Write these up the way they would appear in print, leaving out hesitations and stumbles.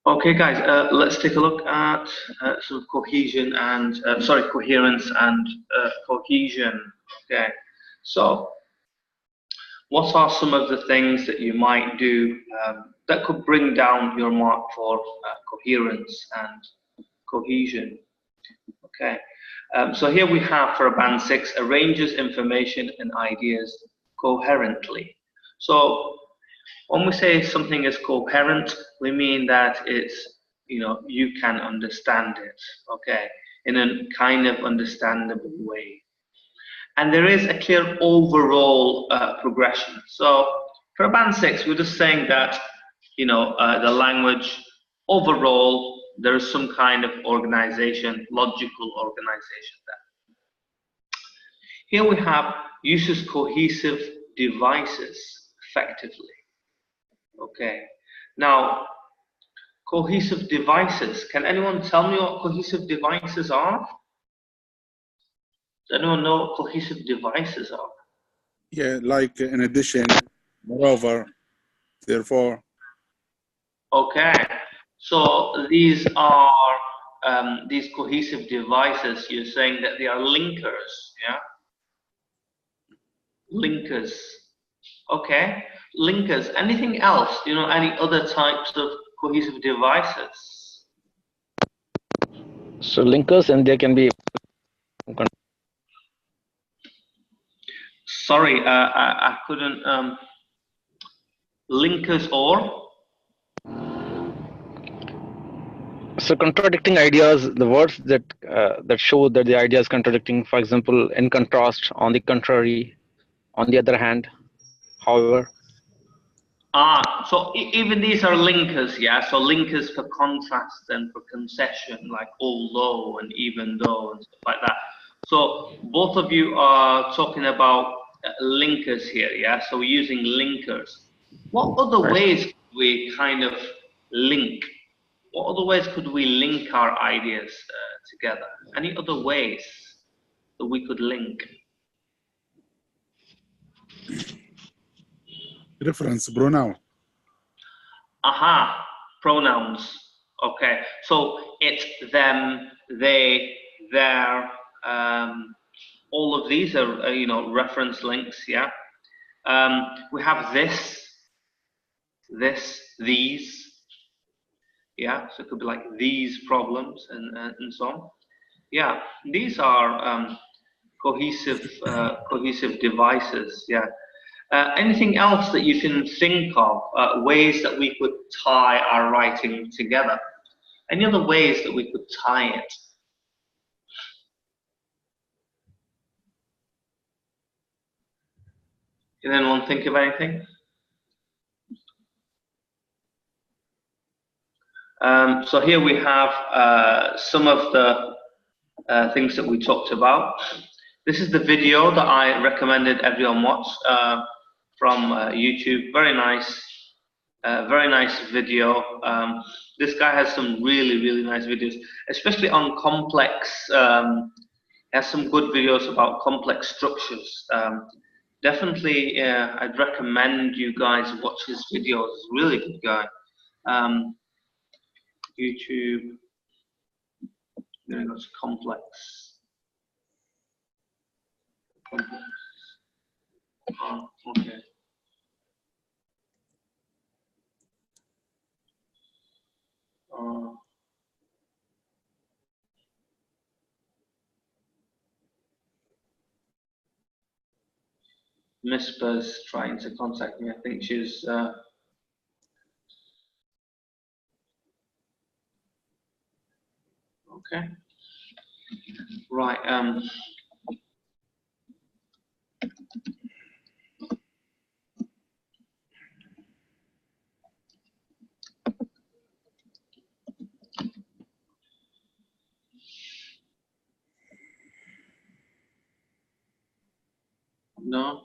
Okay, guys, let's take a look at some cohesion and coherence and cohesion. Okay, so what are some of the things that you might do that could bring down your mark for coherence and cohesion? Okay, so here we have for a band 6 arranges information and ideas coherently. So when we say something is coherent, we mean that it's, you can understand it, okay, in a kind of understandable way. And there is a clear overall progression. So for a band 6, we're just saying that, the language overall, there is some kind of organization, logical organization there. Here we have uses cohesive devices effectively. Okay, now cohesive devices. Can anyone tell me what cohesive devices are? Does anyone know what cohesive devices are? Yeah, like in addition, moreover, therefore. Okay, so these are these cohesive devices. You're saying that they are linkers, yeah? Linkers. Okay, linkers. Anything else? Any other types of cohesive devices? So linkers, and there can be. Sorry, I couldn't. Linkers or? So contradicting ideas, the words that that show that the idea is contradicting. For example, in contrast, on the contrary, on the other hand, however. So even these are linkers, yeah? So linkers for contrast and for concession, like although and even though and stuff like that. So both of you are talking about linkers here, yeah? So we're using linkers. What other ways could we kind of link? What other ways could we link our ideas together? Any other ways that we could link? Reference pronoun. Aha, pronouns. Okay, so it's them, they, their. All of these are reference links. Yeah. We have this, these. Yeah, so it could be like these problems and so on. Yeah, these are cohesive devices. Yeah. Anything else that you can think of, ways that we could tie our writing together? Any other ways that we could tie it? Can anyone think of anything? So here we have some of the things that we talked about. This is the video that I recommended everyone watch from YouTube. Very nice video. This guy has some really nice videos, especially on complex. He has some good videos about complex structures. Definitely, I'd recommend you guys watch his videos. He's a really good guy. YouTube. I'm gonna go to complex. Oh, okay. Miss Buzz trying to contact me. I think she's. Okay. Right. No.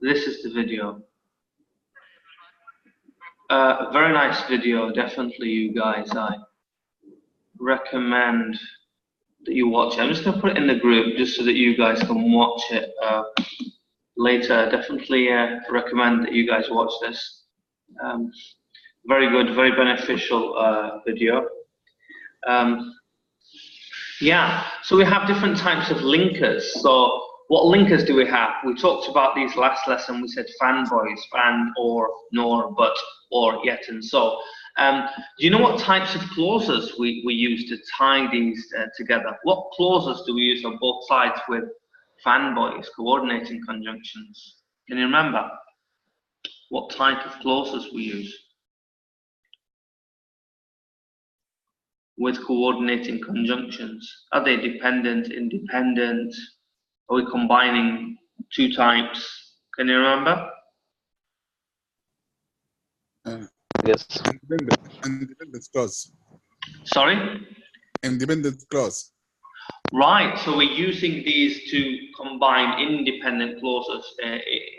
This is the video. Very nice video, definitely, you guys. I recommend that you watch. I'm just going to put it in the group just so that you guys can watch it later. Definitely recommend that you guys watch this. Very good, very beneficial video. Yeah, so we have different types of linkers. So what linkers do we have? We talked about these last lesson. We said fanboys, and, or, nor, but, or, yet, and so. Do you know what types of clauses we use to tie these together? What clauses do we use on both sides with fanboys, coordinating conjunctions? Can you remember what type of clauses we use with coordinating conjunctions? Are they dependent, independent? Are we combining two types? Can you remember? Yes. Independent clause. Sorry? Independent clause. Right, so we're using these to combine independent clauses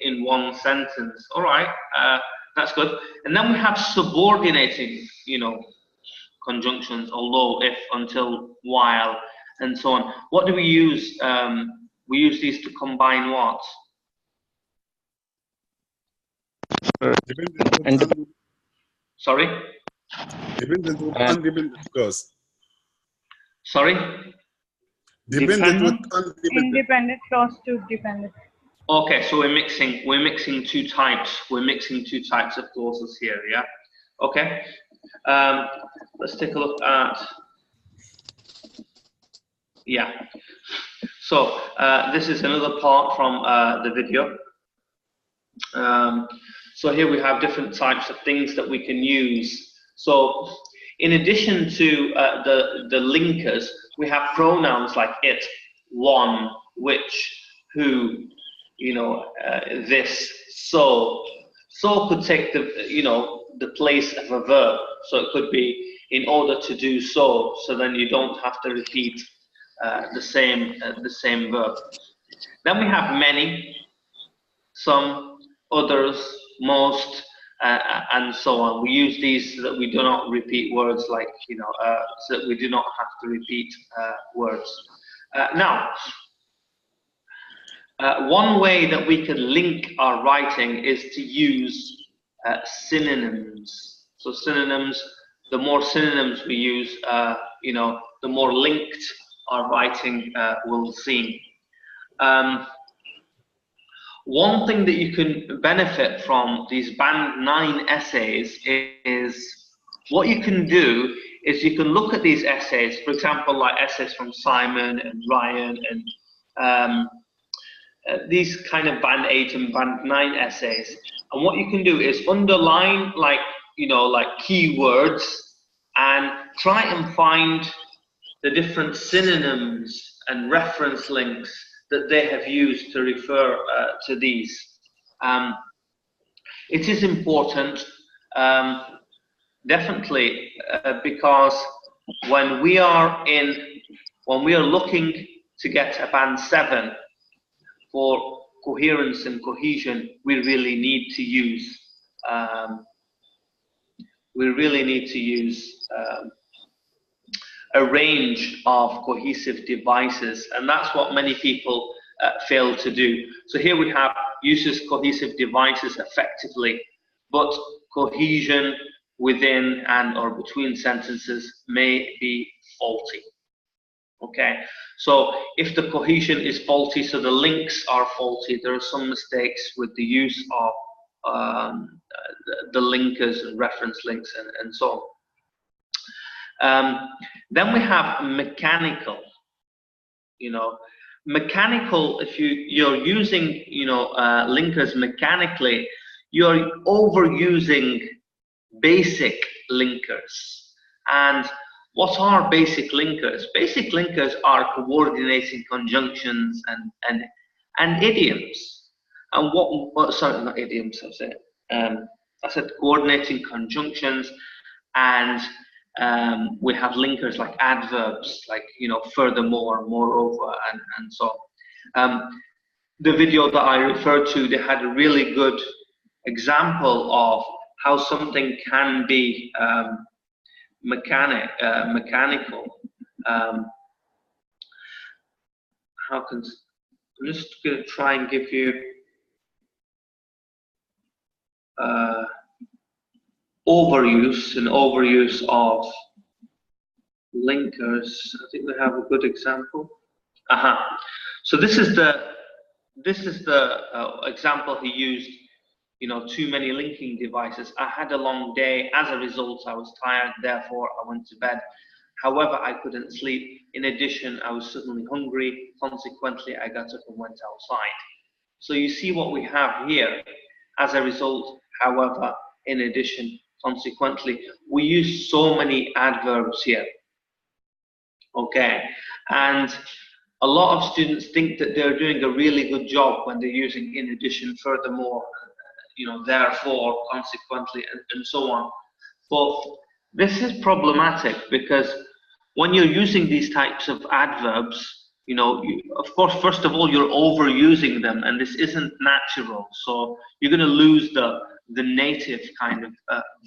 in one sentence. All right, that's good. And then we have subordinating, conjunctions, although, if, until, while, and so on. What do we use? We use these to combine what? Sorry? Dependent with independent clause. Sorry? Dependent with independent. Independent clause to dependent. Okay, so we're mixing two types. We're mixing two types of clauses here, yeah? Okay. Let's take a look at, yeah. So this is another part from the video. So here we have different types of things that we can use. So in addition to the linkers, we have pronouns like it, one, which, who, this, so. So could take the, the place of a verb. So it could be in order to do so. So then you don't have to repeat the same verb. Then we have many, some, others, most, and so on. We use these so that we do not repeat words like, so that we do not have to repeat words. Now, one way that we can link our writing is to use synonyms. So synonyms, the more synonyms we use, the more linked our writing will seem. One thing that you can benefit from these Band 9 essays is what you can do is you can look at these essays, for example, like essays from Simon and Ryan and these kind of Band 8 and Band 9 essays. And what you can do is underline like keywords and try and find the different synonyms and reference links that they have used to refer to these. It is important, definitely, because when we are looking to get a Band 7 for coherence and cohesion, we really need to use a range of cohesive devices, and that's what many people fail to do. So here we have uses cohesive devices effectively, but cohesion within and or between sentences may be faulty. Okay, so if the cohesion is faulty, so the links are faulty, there are some mistakes with the use of the linkers and reference links and so on. Then we have mechanical. Mechanical, if you're using linkers mechanically, you're overusing basic linkers. And what are basic linkers? Basic linkers are coordinating conjunctions and idioms. And sorry, not idioms, I said coordinating conjunctions, and we have linkers like adverbs, like furthermore, moreover, and so on. The video that I referred to, they had a really good example of how something can be mechanical. I'm just going to try and give you overuse of linkers. I think we have a good example. So this is the example he used. You know, too many linking devices. I had a long day. As a result, I was tired. Therefore, I went to bed. However, I couldn't sleep. In addition, I was suddenly hungry. Consequently, I got up and went outside. So you see what we have here. As a result, however, in addition, consequently, we use so many adverbs here. Okay, and a lot of students think that they're doing a really good job when they're using in addition, furthermore, you know, therefore, consequently, and so on. But this is problematic because when you're using these types of adverbs, you know, of course, first of all, you're overusing them, and this isn't natural. So you're going to lose the native kind of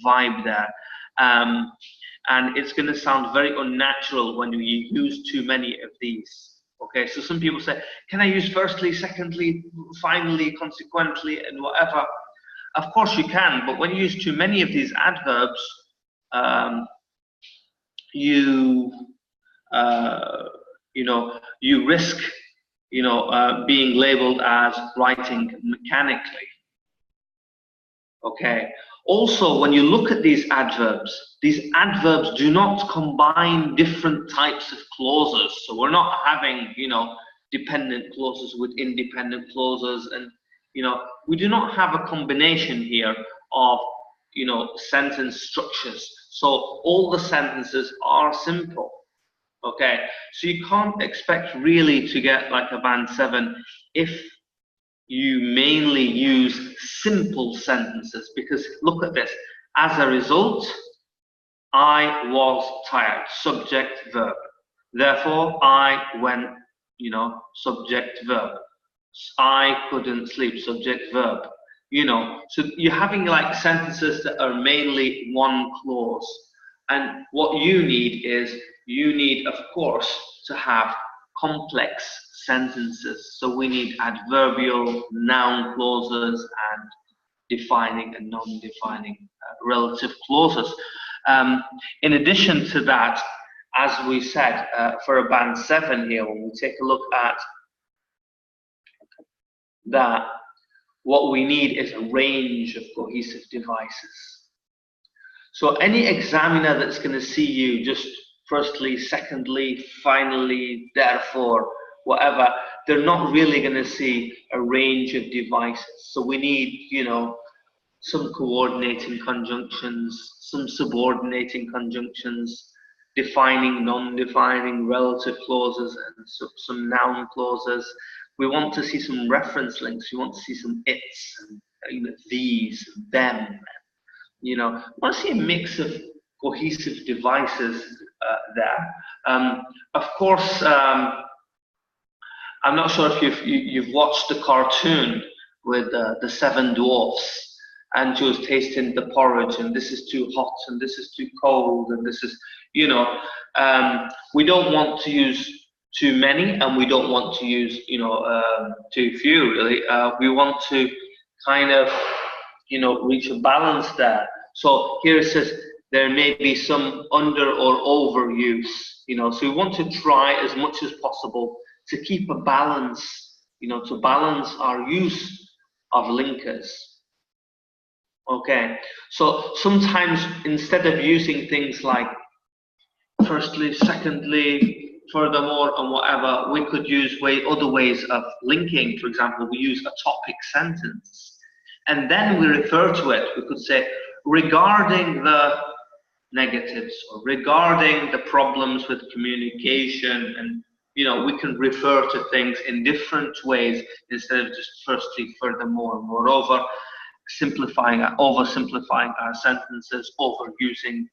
vibe there. And it's going to sound very unnatural when you use too many of these. Okay, so some people say, can I use firstly, secondly, finally, consequently, and whatever? Of course you can, but when you use too many of these adverbs, you risk, being labeled as writing mechanically. Okay. Also, when you look at these adverbs do not combine different types of clauses. So we're not having, dependent clauses with independent clauses, and we do not have a combination here of sentence structures. So all the sentences are simple. Okay, so you can't expect really to get like a band 7 if you mainly use simple sentences, because look at this. As a result, I was tired, subject, verb. Therefore, I went, subject, verb. I couldn't sleep, subject, verb. So you're having like sentences that are mainly one clause. And what you need, of course, to have complex sentences. So we need adverbial, noun clauses, and defining and non-defining relative clauses. In addition to that, as we said, for a band 7 here, when we take a look at that, what we need is a range of cohesive devices. So any examiner that's going to see you just firstly, secondly, finally, therefore, whatever, they're not really going to see a range of devices. So we need, some coordinating conjunctions, some subordinating conjunctions, defining, non-defining, relative clauses, and some noun clauses. We want to see some reference links. We want to see some its, and these, them. We want to see a mix of cohesive devices there. Of course, I'm not sure if you've watched the cartoon with the 7 dwarfs, and she was tasting the porridge, and this is too hot, and this is too cold, and this is, we don't want to use too many, and we don't want to use, too few, really. We want to kind of, reach a balance there. So here it says there may be some under or overuse, so we want to try as much as possible to keep a balance, to balance our use of linkers. Okay, so sometimes instead of using things like firstly, secondly, furthermore, and whatever, we could use other ways of linking. For example, we use a topic sentence, and then we refer to it. We could say, regarding the negatives, or regarding the problems with communication, and we can refer to things in different ways instead of just firstly, furthermore, moreover, oversimplifying our sentences, overusing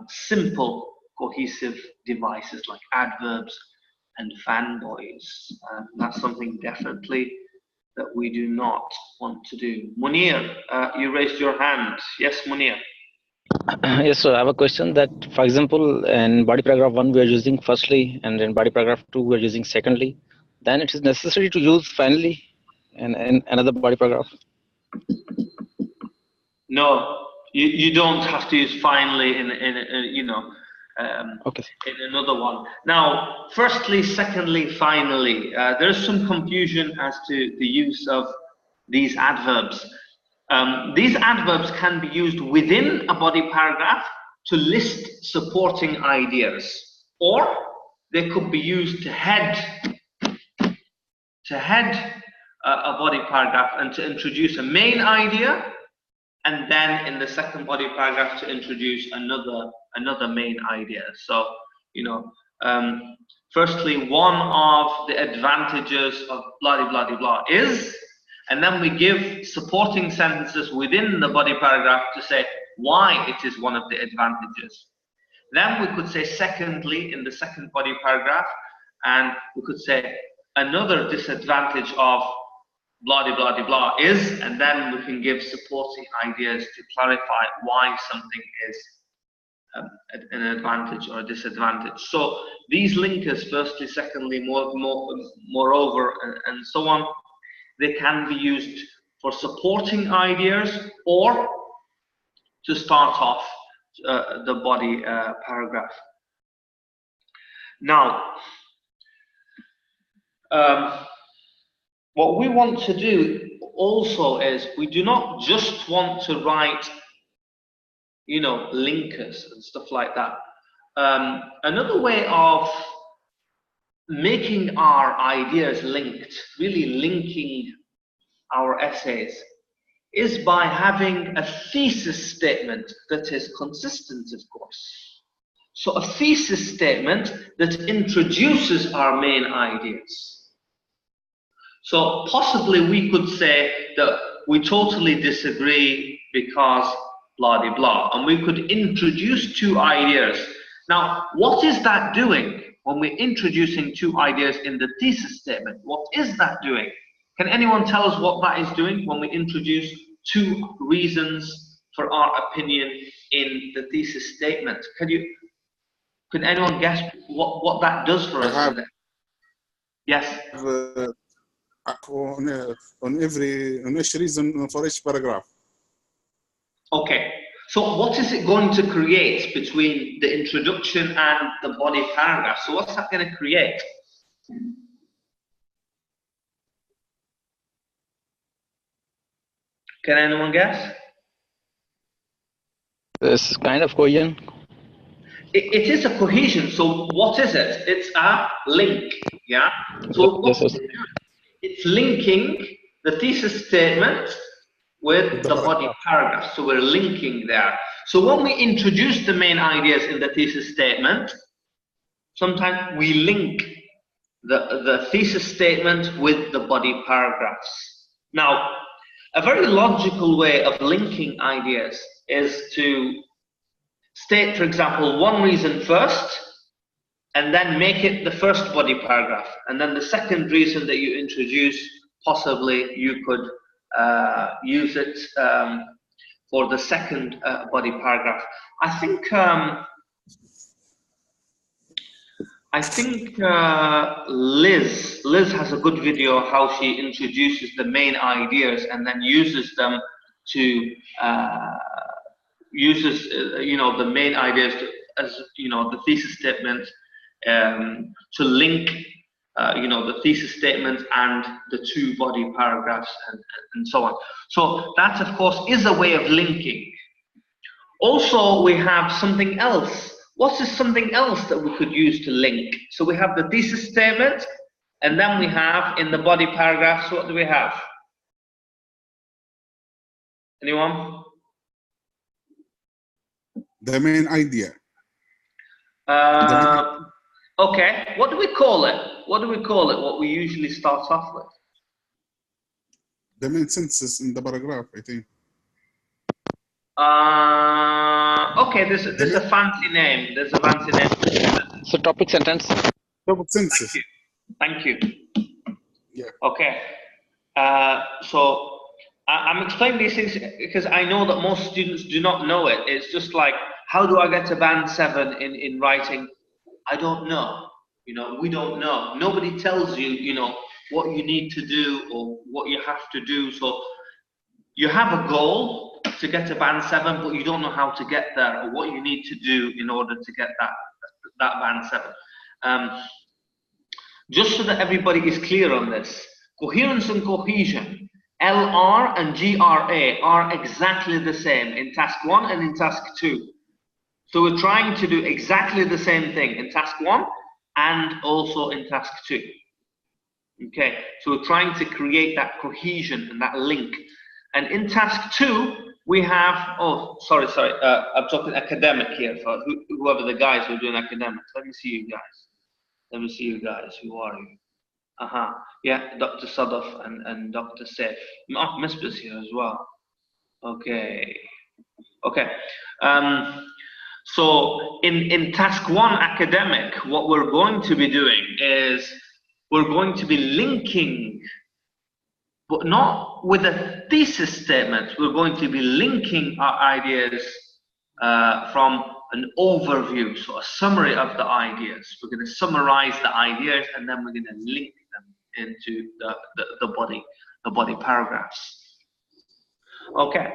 simple cohesive devices like adverbs and fanboys. That's something definitely that we do not want to do. Munir, you raised your hand. Yes, Munir. Yes, so I have a question that, for example, in body paragraph 1, we are using firstly, and in body paragraph 2, we are using secondly. Then it is necessary to use finally in another body paragraph. No, you don't have to use finally in Okay. in another one. Now, firstly, secondly, finally, there's some confusion as to the use of these adverbs. These adverbs can be used within a body paragraph to list supporting ideas, or they could be used to head a body paragraph and to introduce a main idea, and then in the second body paragraph to introduce another main idea. So, firstly, one of the advantages of blah blah blah blah is, and then we give supporting sentences within the body paragraph to say why it is one of the advantages. Then we could say secondly in the second body paragraph, and we could say another disadvantage of blah de blah de blah is, and then we can give supporting ideas to clarify why something is an advantage or a disadvantage. So these linkers, firstly, secondly, moreover, and so on, they can be used for supporting ideas or to start off the body paragraph. Now, what we want to do also is we do not just want to write, linkers and stuff like that. Another way of making our ideas linked, really linking our essays, is by having a thesis statement that is consistent, of course. So a thesis statement that introduces our main ideas. So possibly we could say that we totally disagree because blah de blah, and we could introduce two ideas. Now, what is that doing when we're introducing two ideas in the thesis statement? What is that doing? Can anyone tell us what that is doing when we introduce two reasons for our opinion in the thesis statement? Can anyone guess what that does for us? Yes. On each reason for each paragraph. Okay. So what is it going to create between the introduction and the body paragraph? So what's that going to create? Can anyone guess? This kind of cohesion. It is a cohesion. So what is it? It's a link. Yeah. So it's linking the thesis statement with the body paragraph. So we're linking there. So when we introduce the main ideas in the thesis statement, sometimes we link the thesis statement with the body paragraphs. Now, a very logical way of linking ideas is to state, for example, one reason first, and then make it the first body paragraph. And then the second reason that you introduce, possibly you could use it for the second body paragraph. I think Liz has a good video how she introduces the main ideas and then uses them to the main ideas as the thesis statement to link the thesis statement and the two body paragraphs and so on. So that, of course, is a way of linking. Also, we have something else. What is something else that we could use to link? So we have the thesis statement, and then we have in the body paragraphs, what do we have? Anyone? The main idea. Okay, what do we call it? What do we call it? What we usually start off with? The main sentence in the paragraph, I think. Okay, there's a fancy name. There's a fancy name. So topic sentence. Topic sentences. Thank you. Yeah. Okay. So I'm explaining these things because I know that most students do not know it. It's just like, how do I get to band 7 in writing? I don't know. You know, we don't know. Nobody tells you, you know, what you need to do or what you have to do. So you have a goal to get to band 7, but you don't know how to get there or what you need to do in order to get that band 7. Just so that everybody is clear on this, coherence and cohesion, LR and GRA are exactly the same in task 1 and in task 2. So we're trying to do exactly the same thing in task 1 and also in task 2. Okay, so we're trying to create that cohesion and that link. And in task 2, we have, oh, sorry, I'm talking academic here for whoever the guys who are doing academics. Let me see you guys. Who are you? Yeah, Dr. Sadaf and Dr. Saif. Oh, Misbah's here as well. Okay. So in task 1 academic, what we're going to be doing is we're going to be linking, but not with a thesis statement. We're going to be linking our ideas from an overview, so a summary of the ideas. We're going to summarize the ideas and then we're going to link them into the body paragraphs. Okay,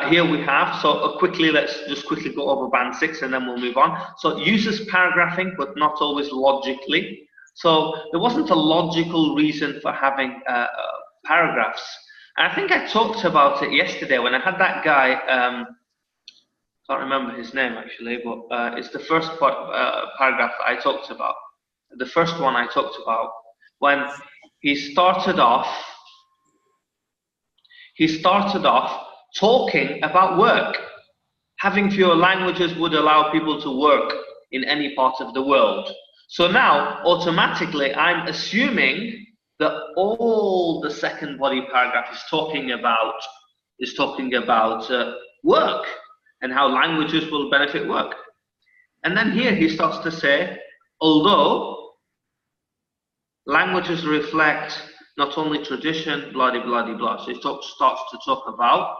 here we have, let's just quickly go over band 6 and then we'll move on. So it uses paragraphing, but not always logically. So there wasn't a logical reason for having paragraphs. I think I talked about it yesterday when I had that guy, can't remember his name actually, but it's the first paragraph that I talked about. The first one I talked about, when he started off talking about work. Having fewer languages would allow people to work in any part of the world. So now, automatically, I'm assuming that all the second body paragraph is talking about work and how languages will benefit work. And then here he starts to say, although languages reflect not only tradition, blah, blah, blah, blah. So he starts to talk about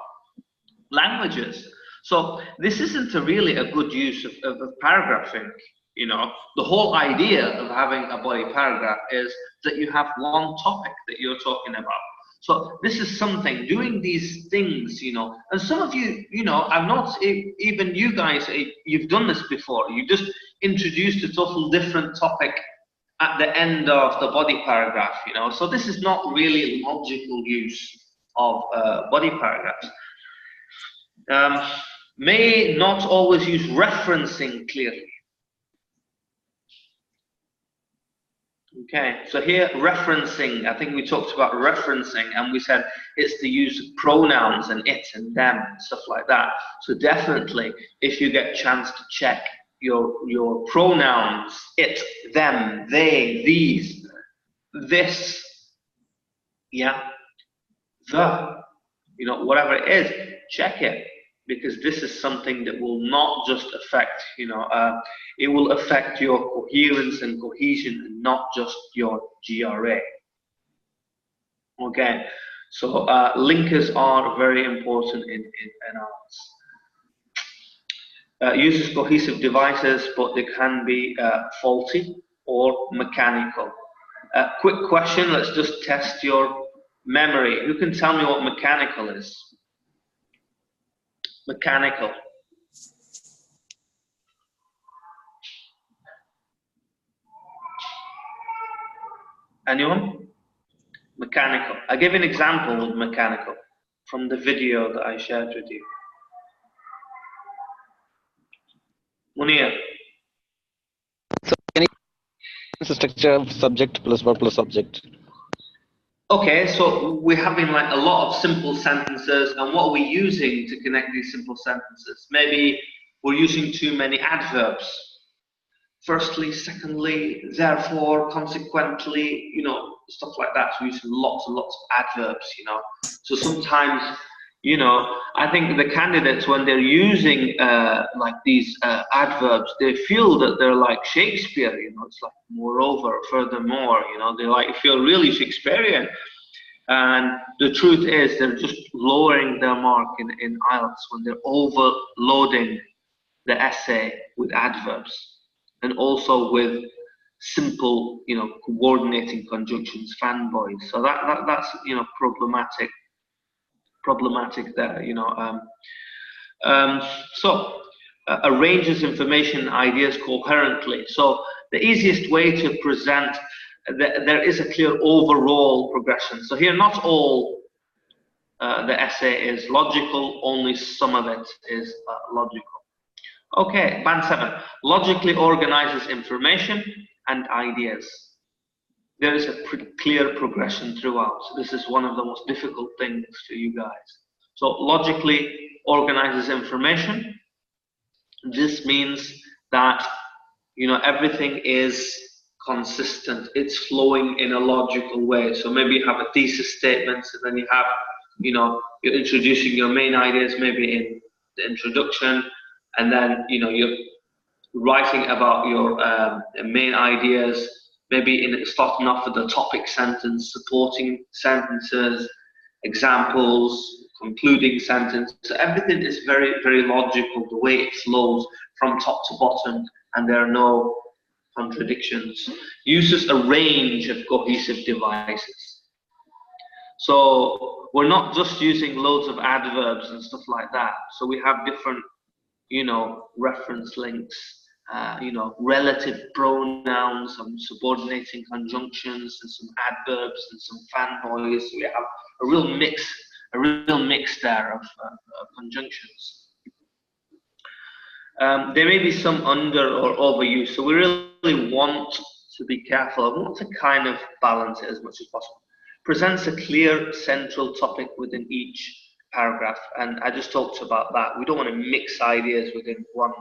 languages. So this isn't really a good use of paragraphing. You know, the whole idea of having a body paragraph is that you have one topic that you're talking about. So this is something, doing these things, you know, and some of you, you know, I'm not, even you guys, you've done this before. You just introduced a total different topic at the end of the body paragraph, you know. So this is not really logical use of body paragraphs. May not always use referencing clearly. Okay, so here referencing, I think we talked about referencing and we said it's the use of pronouns and it and them and stuff like that. So definitely, if you get a chance to check your pronouns, it, them, they, these, this, yeah, the, you know, whatever it is, check it, because this is something that will not just affect, you know, it will affect your coherence and cohesion and not just your GRA. Okay, so linkers are very important in IELTS. Uses cohesive devices, but they can be faulty or mechanical. Quick question, let's just test your memory. Who can tell me what mechanical is? Mechanical. Anyone? Mechanical. I'll give an example of mechanical from the video that I shared with you. Munir. So any structure of subject plus verb plus subject. Okay, so we're having like a lot of simple sentences, and what are we using to connect these simple sentences? Maybe we're using too many adverbs. Firstly, secondly, therefore, consequently, you know, stuff like that. So we're using lots and lots of adverbs, you know. So sometimes you know, I think the candidates, when they're using like these adverbs, they feel that they're like Shakespeare, you know, it's like moreover, furthermore, you know, they like feel really Shakespearean. And the truth is they're just lowering their mark in IELTS when they're overloading the essay with adverbs and also with simple, you know, coordinating conjunctions, fanboys. So that's, you know, problematic there, you know. So arranges information and ideas coherently. So the easiest way to present, there is a clear overall progression. So here, not all the essay is logical, only some of it is logical. Okay, band 7, logically organizes information and ideas. There is a clear progression throughout. So this is one of the most difficult things for you guys. So logically organizes information. This means that, you know, everything is consistent. It's flowing in a logical way. So maybe you have a thesis statement, and then you have, you know, you're introducing your main ideas maybe in the introduction, and then, you know, you're writing about your main ideas, maybe in starting off with the topic sentence, supporting sentences, examples, concluding sentence. So everything is very, very logical, the way it flows from top to bottom, and there are no contradictions. Uses a range of cohesive devices. So we're not just using loads of adverbs and stuff like that. So we have different, you know, reference links, you know, relative pronouns, some subordinating conjunctions, and some adverbs and some fanboys. We have a real mix there of conjunctions. There may be some under or overuse, so we really want to be careful. We want to kind of balance it as much as possible. Presents a clear central topic within each paragraph, and I just talked about that. We don't want to mix ideas within one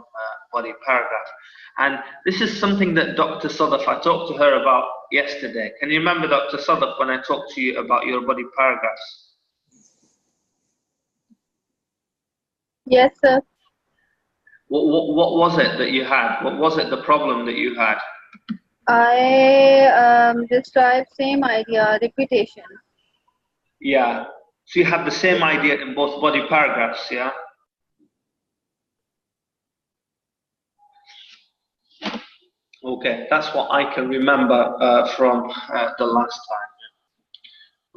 body paragraph. And this is something that Dr. Sadaf, I talked to her about yesterday. Can you remember, Dr. Sadaf, when I talked to you about your body paragraphs? Yes, sir. What was it that you had? What was it, the problem that you had? I described same idea, repetition. Yeah. So you had the same idea in both body paragraphs, yeah? Okay, that's what I can remember from the last time.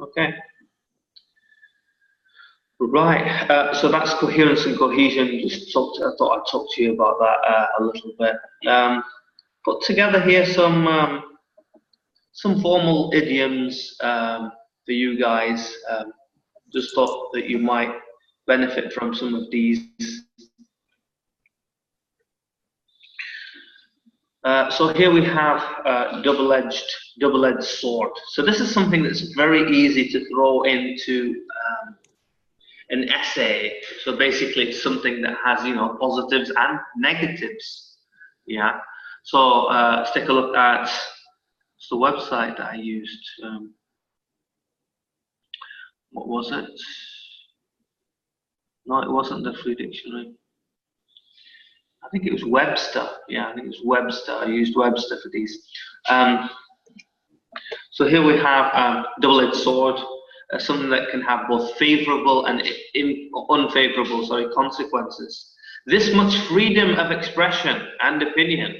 Okay. Right, so that's coherence and cohesion. I thought I'd talk to you about that a little bit. Put together here some formal idioms for you guys. Just thought that you might benefit from some of these. So here we have double-edged sword. So this is something that's very easy to throw into an essay. So basically, it's something that has, you know, positives and negatives. Yeah. So let's take a look at the website that I used. What was it? No, it wasn't the Free Dictionary. I think it was Webster. Yeah, I think it was Webster. I used Webster for these. So here we have double-edged sword, something that can have both favorable and unfavorable, consequences. This much freedom of expression and opinion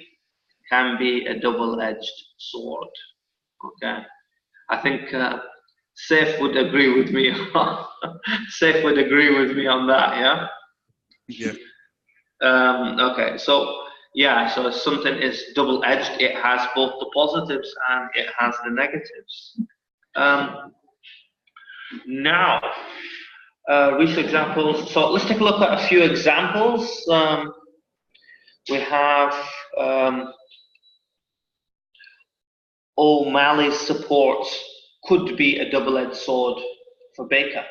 can be a double-edged sword. Okay, I think Saif would agree with me. Saif would agree with me on that. Yeah. Yeah. Okay, so yeah, so if something is double-edged, it has both the positives and it has the negatives. Now, recent examples. So let's take a look at a few examples. We have O'Malley's support could be a double-edged sword for Baker.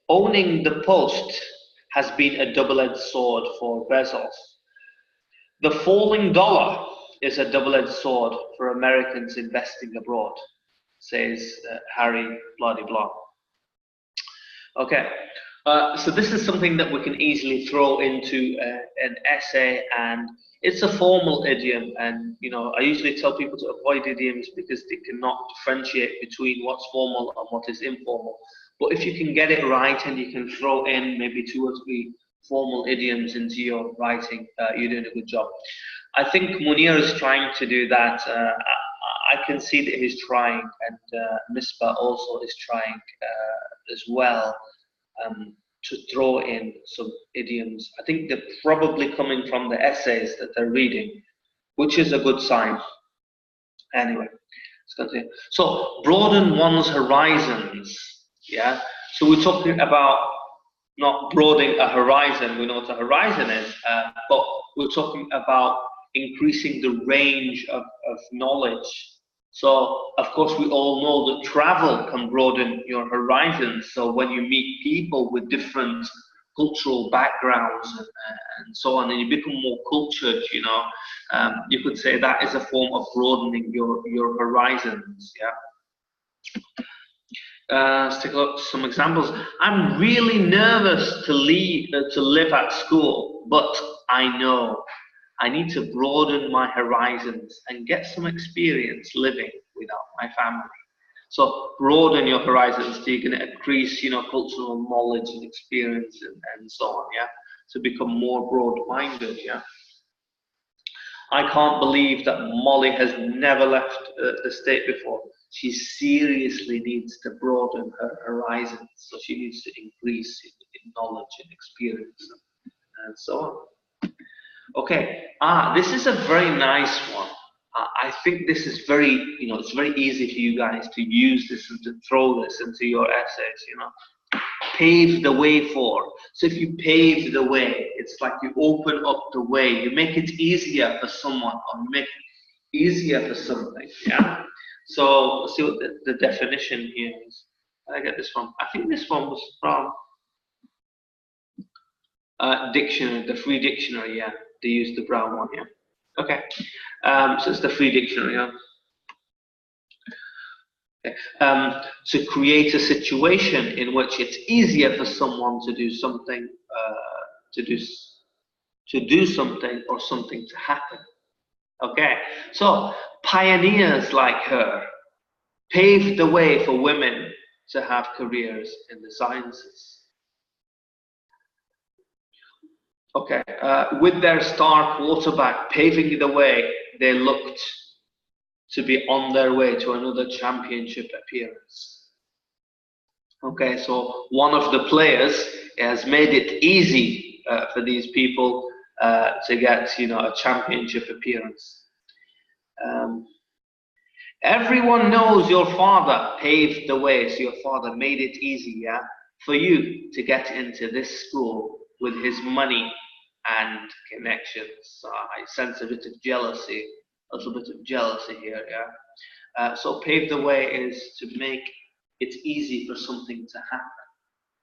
Owning the post has been a double-edged sword for Bezos. The falling dollar is a double-edged sword for Americans investing abroad, says Harry blah-de-blah. Okay, So this is something that we can easily throw into an essay, and it's a formal idiom. And I usually tell people to avoid idioms because they cannot differentiate between what's formal and what is informal. But if you can get it right and you can throw in maybe 2 or 3 formal idioms into your writing, you're doing a good job. I think Munir is trying to do that. I can see that he's trying, and Misbah also is trying as well. To throw in some idioms. I think they're probably coming from the essays that they're reading, which is a good sign. Anyway, let's continue. So broaden one's horizons. Yeah. So we're talking about not broadening a horizon. We know what a horizon is, but we're talking about increasing the range of knowledge. So, of course, we all know that travel can broaden your horizons. So when you meet people with different cultural backgrounds and so on, and you become more cultured, you could say that is a form of broadening your horizons. Yeah. Let's take a look at some examples. I'm really nervous to live at school, but I know I need to broaden my horizons and get some experience living without my family. So broaden your horizons so you're going to increase, cultural knowledge and experience and so on, yeah? To become more broad-minded, yeah? I can't believe that Molly has never left the state before. She seriously needs to broaden her horizons, so she needs to increase in knowledge and experience and so on. Okay, this is a very nice one. I think this is very, it's very easy for you guys to use this and to throw this into your essays, Pave the way for. So if you pave the way, it's like you open up the way, you make it easier for someone, or you make it easier for something, yeah? So let's see what the definition here is. Where did I get this from? I think this one was from dictionary, the free dictionary, yeah. They use the brown one, yeah. Okay, so it's the free dictionary, yeah. Okay. To create a situation in which it's easier for someone to do something, to do something or something to happen. Okay, so pioneers like her paved the way for women to have careers in the sciences. Okay, with their star quarterback paving the way, they looked to be on their way to another championship appearance. Okay, so one of the players has made it easy for these people to get, a championship appearance. Everyone knows your father paved the way, so your father made it easy, yeah, for you to get into this school with his money and connections. So I sense a bit of jealousy, a little bit of jealousy here, yeah. So pave the way is to make it easy for something to happen,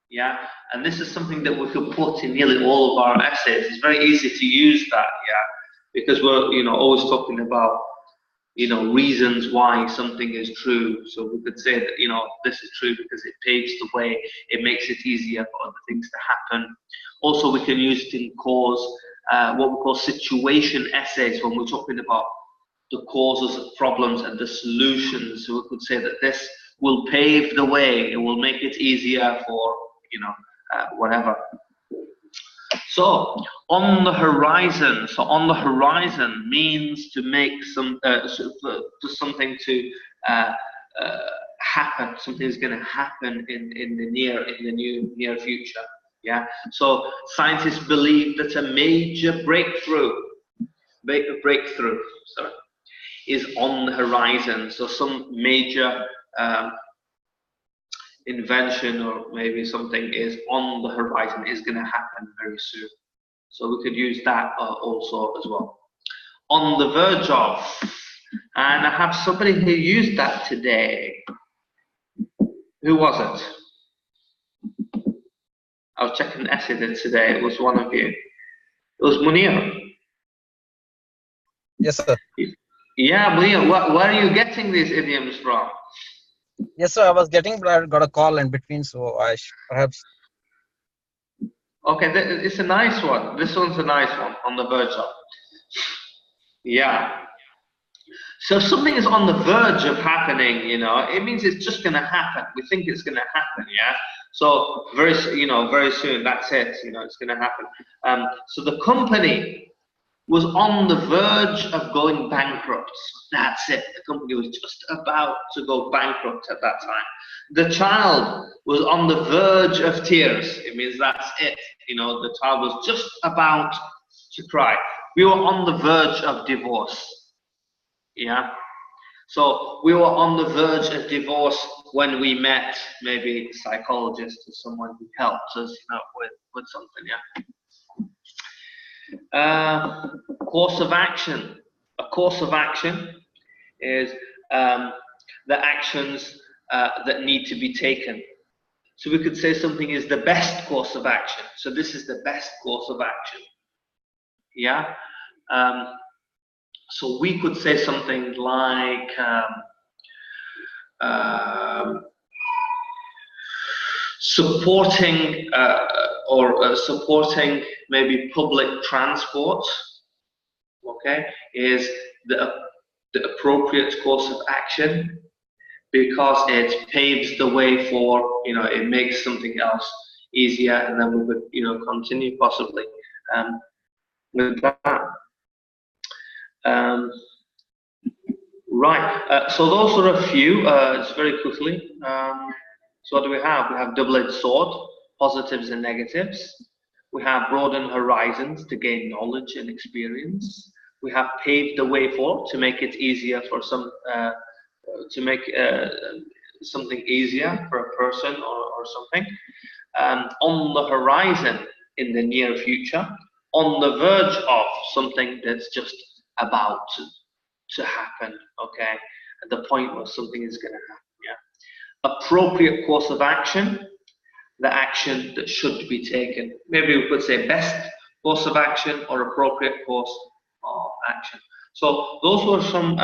yeah. And this is something that we could put in nearly all of our essays. It's very easy to use that, yeah, because we're always talking about reasons why something is true. So we could say that, this is true because it paves the way, it makes it easier for other things to happen. Also, we can use it in cause, what we call situation essays, when we're talking about the causes of problems and the solutions. So we could say that this will pave the way, it will make it easier for, whatever. So on the horizon. So on the horizon means to make some for something to happen. Something is going to happen in the near future. Yeah. So scientists believe that a major breakthrough, is on the horizon. So some major invention or maybe something is on the horizon, is going to happen very soon. So we could use that also as well. On the verge of, and I have somebody who used that today. Who was it? I was checking the essay today. It was one of you. It was Munir. Yes, sir. Yeah, Munir, where are you getting these idioms from? Yes, sir. I was getting, but I got a call in between, so I perhaps. Okay, it's a nice one. This one's a nice one, on the verge of. Yeah. So if something is on the verge of happening, you know, it means it's just going to happen. We think it's going to happen, yeah. So very soon, that's it. You know, it's going to happen. So the company was on the verge of going bankrupt. That's it. The company was just about to go bankrupt at that time. The child was on the verge of tears. It means that's it. You know, the child was just about to cry. We were on the verge of divorce. Yeah. So we were on the verge of divorce when we met maybe a psychologist or someone who helped us, you know, with something. Yeah. Course of action. A course of action is the actions that need to be taken. So we could say something is the best course of action. So this is the best course of action. Yeah. So we could say something like supporting supporting maybe public transport. Okay, is the appropriate course of action because it paves the way for, you know, it makes something else easier, and then we could, you know, continue possibly with that. Right, so those are a few, just very quickly. So what do we have? We have double-edged sword, positives and negatives. We have broaden horizons to gain knowledge and experience. We have paved the way for, to make it easier for some, to make something easier for a person or something. On the horizon in the near future. On the verge of something that's just about to happen, okay? At the point where something is going to happen, yeah? Appropriate course of action, the action that should be taken. Maybe we could say best course of action or appropriate course of action. So those were some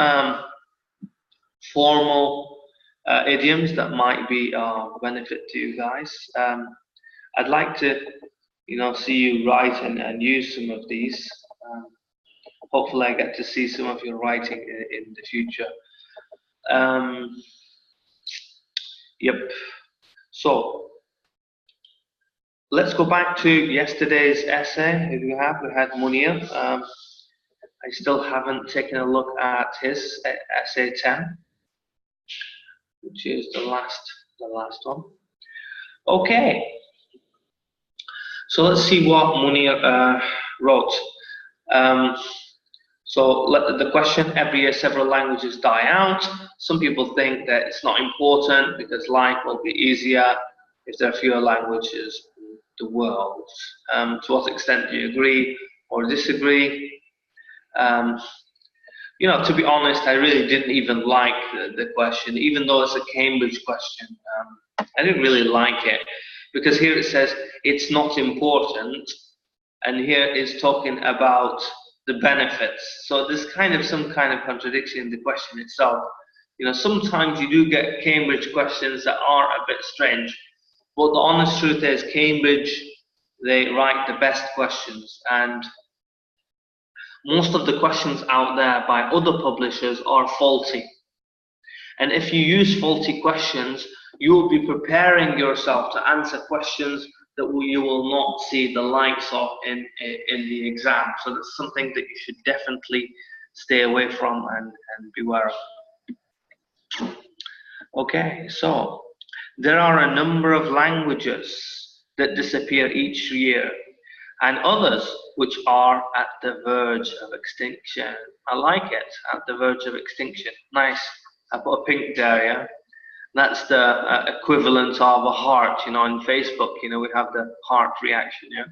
formal idioms that might be of benefit to you guys. I'd like to, you know, see you write and use some of these. Hopefully I get to see some of your writing in the future. Yep. So let's go back to yesterday's essay. If you have, we had Munir. I still haven't taken a look at his essay 10, which is the last one. Okay. So let's see what Munir wrote. So the question, every year several languages die out. Some people think that it's not important because life will be easier if there are fewer languages in the world. To what extent do you agree or disagree? You know, to be honest, I really didn't even like the question, even though it's a Cambridge question. I didn't really like it because here it says it's not important, and here it's talking about the benefits. So there's kind of some kind of contradiction in the question itself. You know, sometimes you do get Cambridge questions that are a bit strange, but the honest truth is Cambridge, they write the best questions, and most of the questions out there by other publishers are faulty. And if you use faulty questions, you will be preparing yourself to answer questions that you will not see the likes of in the exam. So that's something that you should definitely stay away from and beware of. Okay, so there are a number of languages that disappear each year, and others which are at the verge of extinction. I like it, at the verge of extinction. Nice. I put a pink there, yeah? That's the equivalent of a heart, you know, on Facebook, you know, we have the heart reaction, yeah?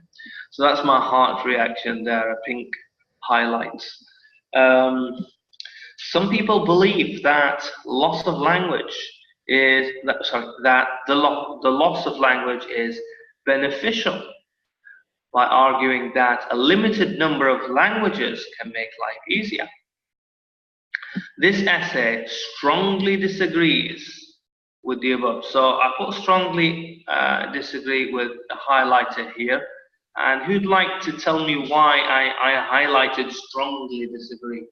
So that's my heart reaction there, a pink highlight. Some people believe that loss of language is, that the loss of language is beneficial, by arguing that a limited number of languages can make life easier. This essay strongly disagrees with the above. So I put strongly disagree with a highlighter here. And who'd like to tell me why I highlighted strongly disagree?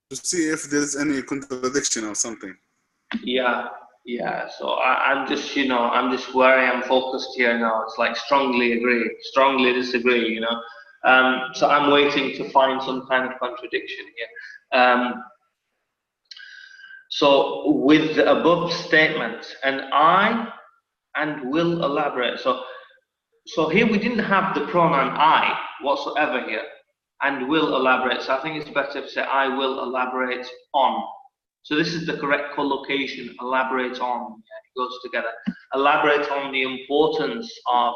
To see if there's any contradiction or something. Yeah, yeah. So I'm just, I'm just where I am focused here now. It's like strongly agree, strongly disagree, So I'm waiting to find some kind of contradiction here. So with the above statement, and I and will elaborate. So here we didn't have the pronoun I whatsoever here, and will elaborate. So I think it's better to say I will elaborate on. So this is the correct collocation, elaborate on. Yeah, it goes together. Elaborate on the importance of,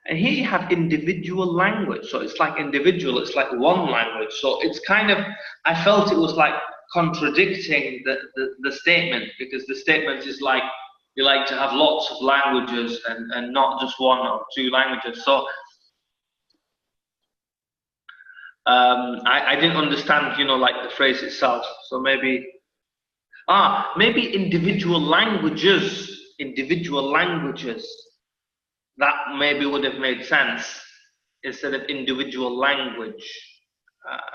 and here you have individual language. So it's like individual, it's like one language. So it's kind of, I felt it was like contradicting the statement, because the statement is like, you like to have lots of languages and not just one or two languages. So I didn't understand, like the phrase itself. So maybe individual languages. That maybe would have made sense instead of individual language.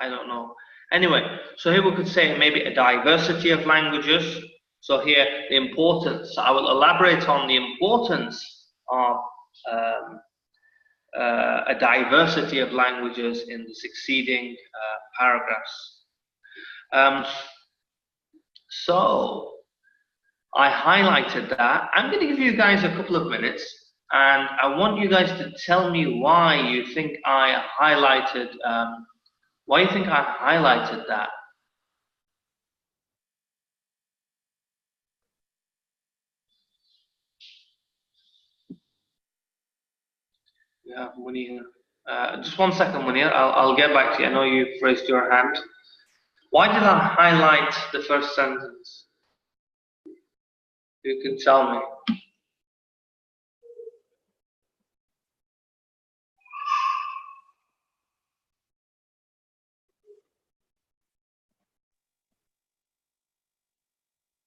I don't know. Anyway, so here we could say maybe a diversity of languages. So here, the importance. I will elaborate on the importance of a diversity of languages in the succeeding paragraphs. So I highlighted that. I'm going to give you guys a couple of minutes, and I want you guys to tell me why you think I highlighted. Why you think I highlighted that? Yeah, Munir. Just 1 second, Munir. I'll get back to you. I know you've raised your hand. Why did I highlight the first sentence? You can tell me.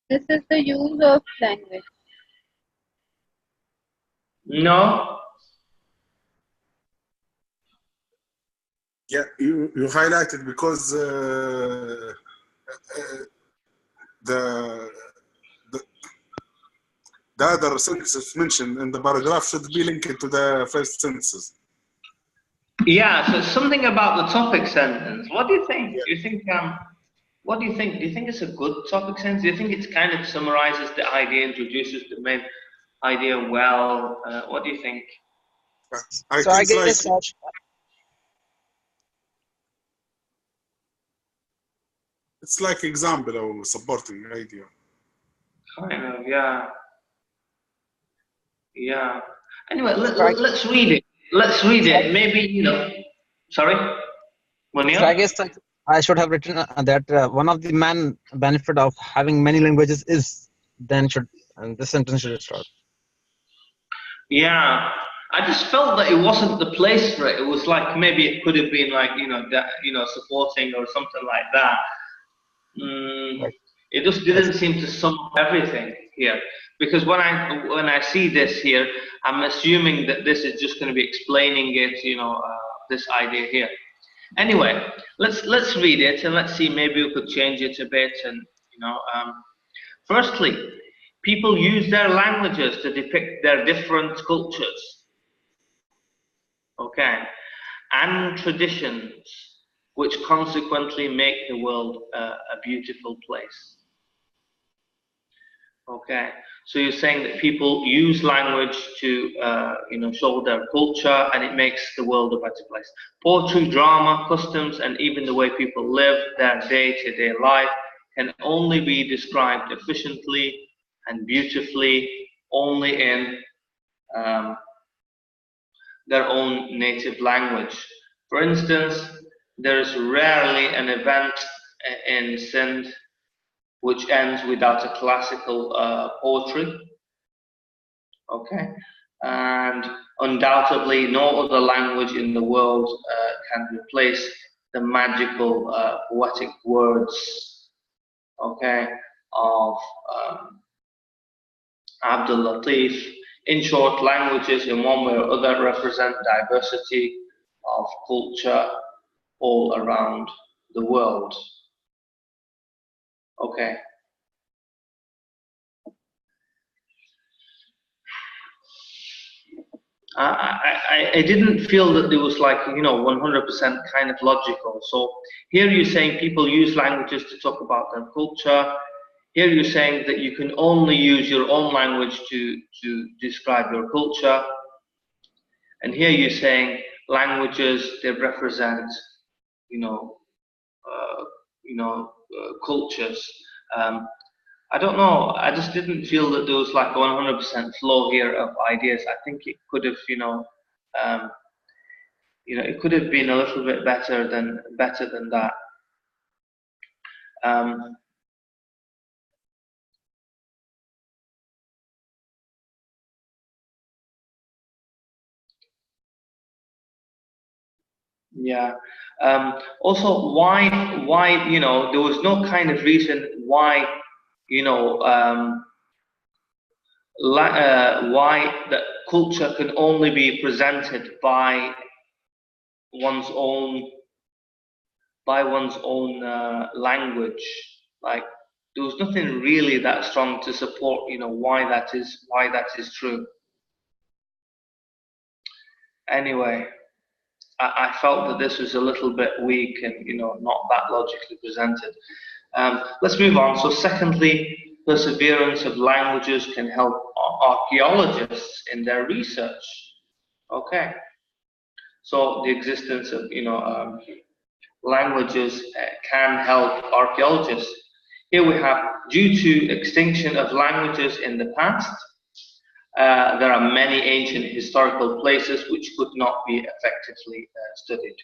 This is the use of language. No. Yeah, you highlighted because the other sentences mentioned in the paragraph should be linked to the first sentences. Yeah, so something about the topic sentence. What do you think? Yeah. Do you think what do you think? Do you think it's a good topic sentence? Do you think it kind of summarizes the idea, introduces the main idea well? What do you think? I guess it's like example or supporting idea. Kind of, yeah. Yeah. Anyway, let's read it. Let's read it. Maybe, sorry? Munir? So I guess I should have written that one of the main benefit of having many languages is and this sentence should start. Yeah. I just felt that it wasn't the place for it. It was like maybe it could have been like, supporting or something like that. Right. It just didn't seem to sum up everything here, because when I see this here, I'm assuming that this is just going to be explaining it, this idea here. Anyway, let's read it and let's see, maybe we could change it a bit. And firstly, people use their languages to depict their different cultures, okay, and traditions, which consequently make the world a beautiful place. Okay, so you're saying that people use language to, show their culture, and it makes the world a better place. Poetry, drama, customs, and even the way people live their day-to-day life can only be described efficiently and beautifully only in their own native language. For instance, there is rarely an event in Sindh which ends without a classical poetry, okay? And undoubtedly, no other language in the world can replace the magical poetic words, okay, of Abdul Latif. In short, languages in one way or other represent diversity of culture all around the world. Okay. I didn't feel that there was like, 100% kind of logical. So here you're saying people use languages to talk about their culture. Here you're saying that you can only use your own language to describe your culture. And here you're saying languages, they represent, cultures. I don't know. I just didn't feel that there was like 100% flow here of ideas. I think it could have, it could have been a little bit better than that. Yeah. Also, why, there was no kind of reason why, why the culture can only be presented by one's own language. Like there was nothing really that strong to support, why that is true. Anyway, I felt that this was a little bit weak and not that logically presented. Let's move on. So secondly, perseverance of languages can help archaeologists in their research. Okay. So the existence of languages can help archaeologists. Here we have, due to extinction of languages in the past, there are many ancient historical places which could not be effectively studied.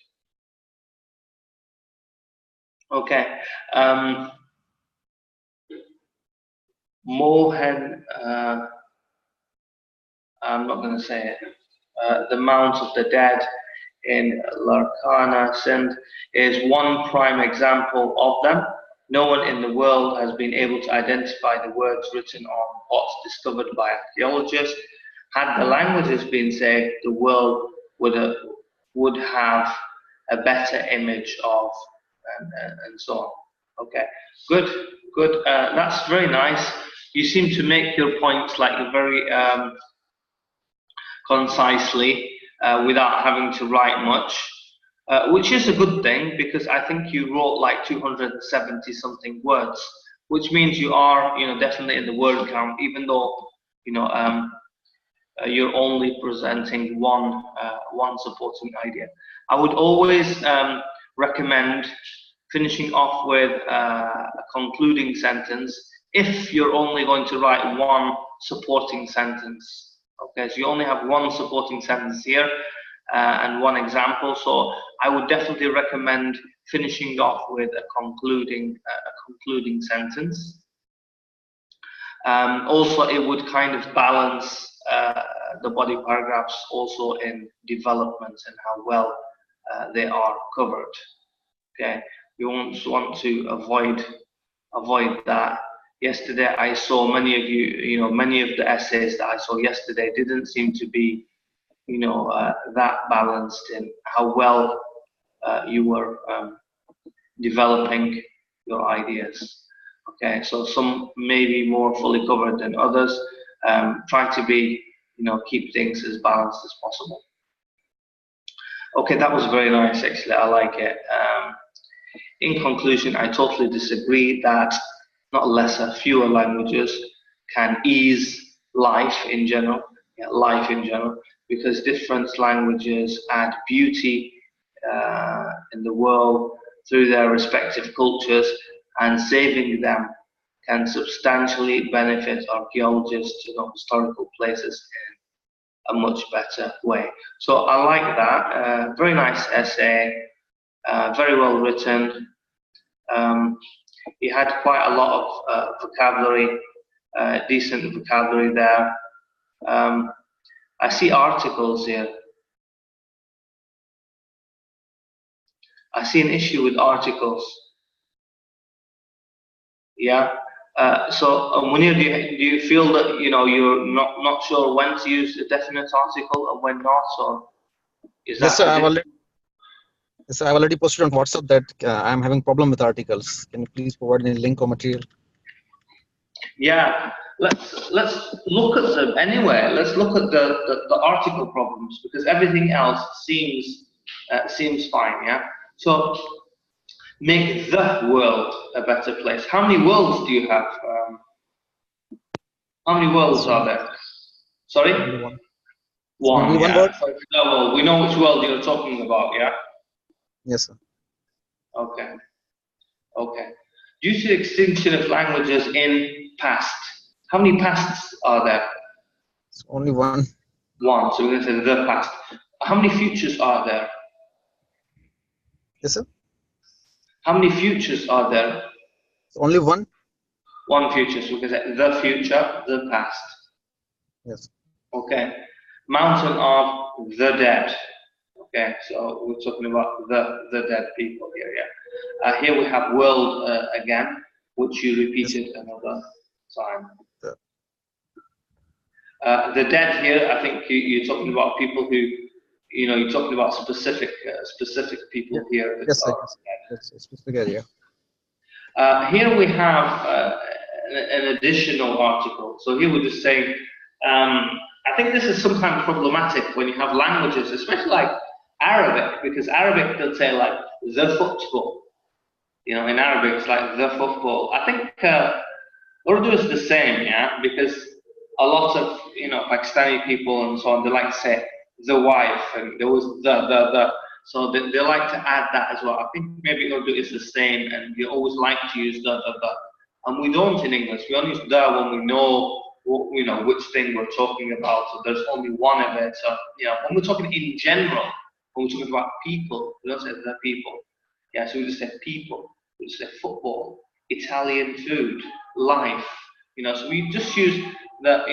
Okay. Mohen, I'm not going to say it. The Mount of the Dead in Larkana, Sindh, is one prime example of them. No one in the world has been able to identify the words written on pots discovered by archaeologists. Had the languages been saved, the world would have a better image of, and so on. Okay, good. That's very nice. You seem to make your points like very concisely without having to write much, which is a good thing because I think you wrote like 270 something words, which means you are, definitely in the word count, even though, you're only presenting one supporting idea. I would always recommend finishing off with a concluding sentence if you're only going to write one supporting sentence. Okay, so you only have one supporting sentence here and one example. So I would definitely recommend finishing off with a concluding sentence. Also, it would kind of balance the body paragraphs also in development and how well they are covered. Okay, you want to avoid that. Yesterday, I saw many of you, many of the essays that I saw yesterday didn't seem to be, that balanced in how well you were developing your ideas. Okay, so some may be more fully covered than others. Try to be, keep things as balanced as possible. Okay, that was very nice, actually. I like it. In conclusion, I totally disagree that not lesser, fewer languages can ease life in general, because different languages add beauty in the world through their respective cultures, and saving them can substantially benefit archaeologists to know historical places in a much better way. So I like that. Very nice essay, very well written. He had quite a lot of vocabulary, decent vocabulary there. I see articles here. I see an issue with articles. Yeah. Munir, do you feel that you're not sure when to use a definite article and when not, or is Yes, that sir. I've already posted on WhatsApp that I'm having problem with articles. Can you please provide any link or material? Yeah, let's look at them anyway. Let's look at the article problems because everything else seems fine. Yeah. So make the world a better place. How many worlds do you have? How many worlds are there? Sorry. Only one. One. Only one Yeah. word. No, well, we know which world you're talking about. Yeah. Yes, sir. Okay. Okay. Due to extinction of languages in past, how many pasts are there? It's only one. One. So we're going to say the past. How many futures are there? Yes, sir. How many futures are there? It's only one. One future. So we can say the future, the past. Yes. Okay. Mountain of the dead. Okay. So we're talking about the dead people here. Yeah. Here we have world again, which you repeated another time. The dead here, I think you're talking about people who, you're talking about specific people here. Yes, sir. Yes, a specific area. Here we have an additional article. So here we're just saying, I think this is sometimes problematic when you have languages, especially like Arabic, because Arabic they'll say like the football. In Arabic it's like the football. I think Urdu is the same, yeah, because a lot of Pakistani people and so on, they like to say the wife, and there was the. So they like to add that as well. I think maybe Urdu is the same, and we always like to use the, and we don't in English. We only use the when we know which thing we're talking about. So there's only one of it. So when we're talking in general, when we're talking about people, we don't say the people. Yeah, so we just say people. We just say football, Italian food, life. So we just use the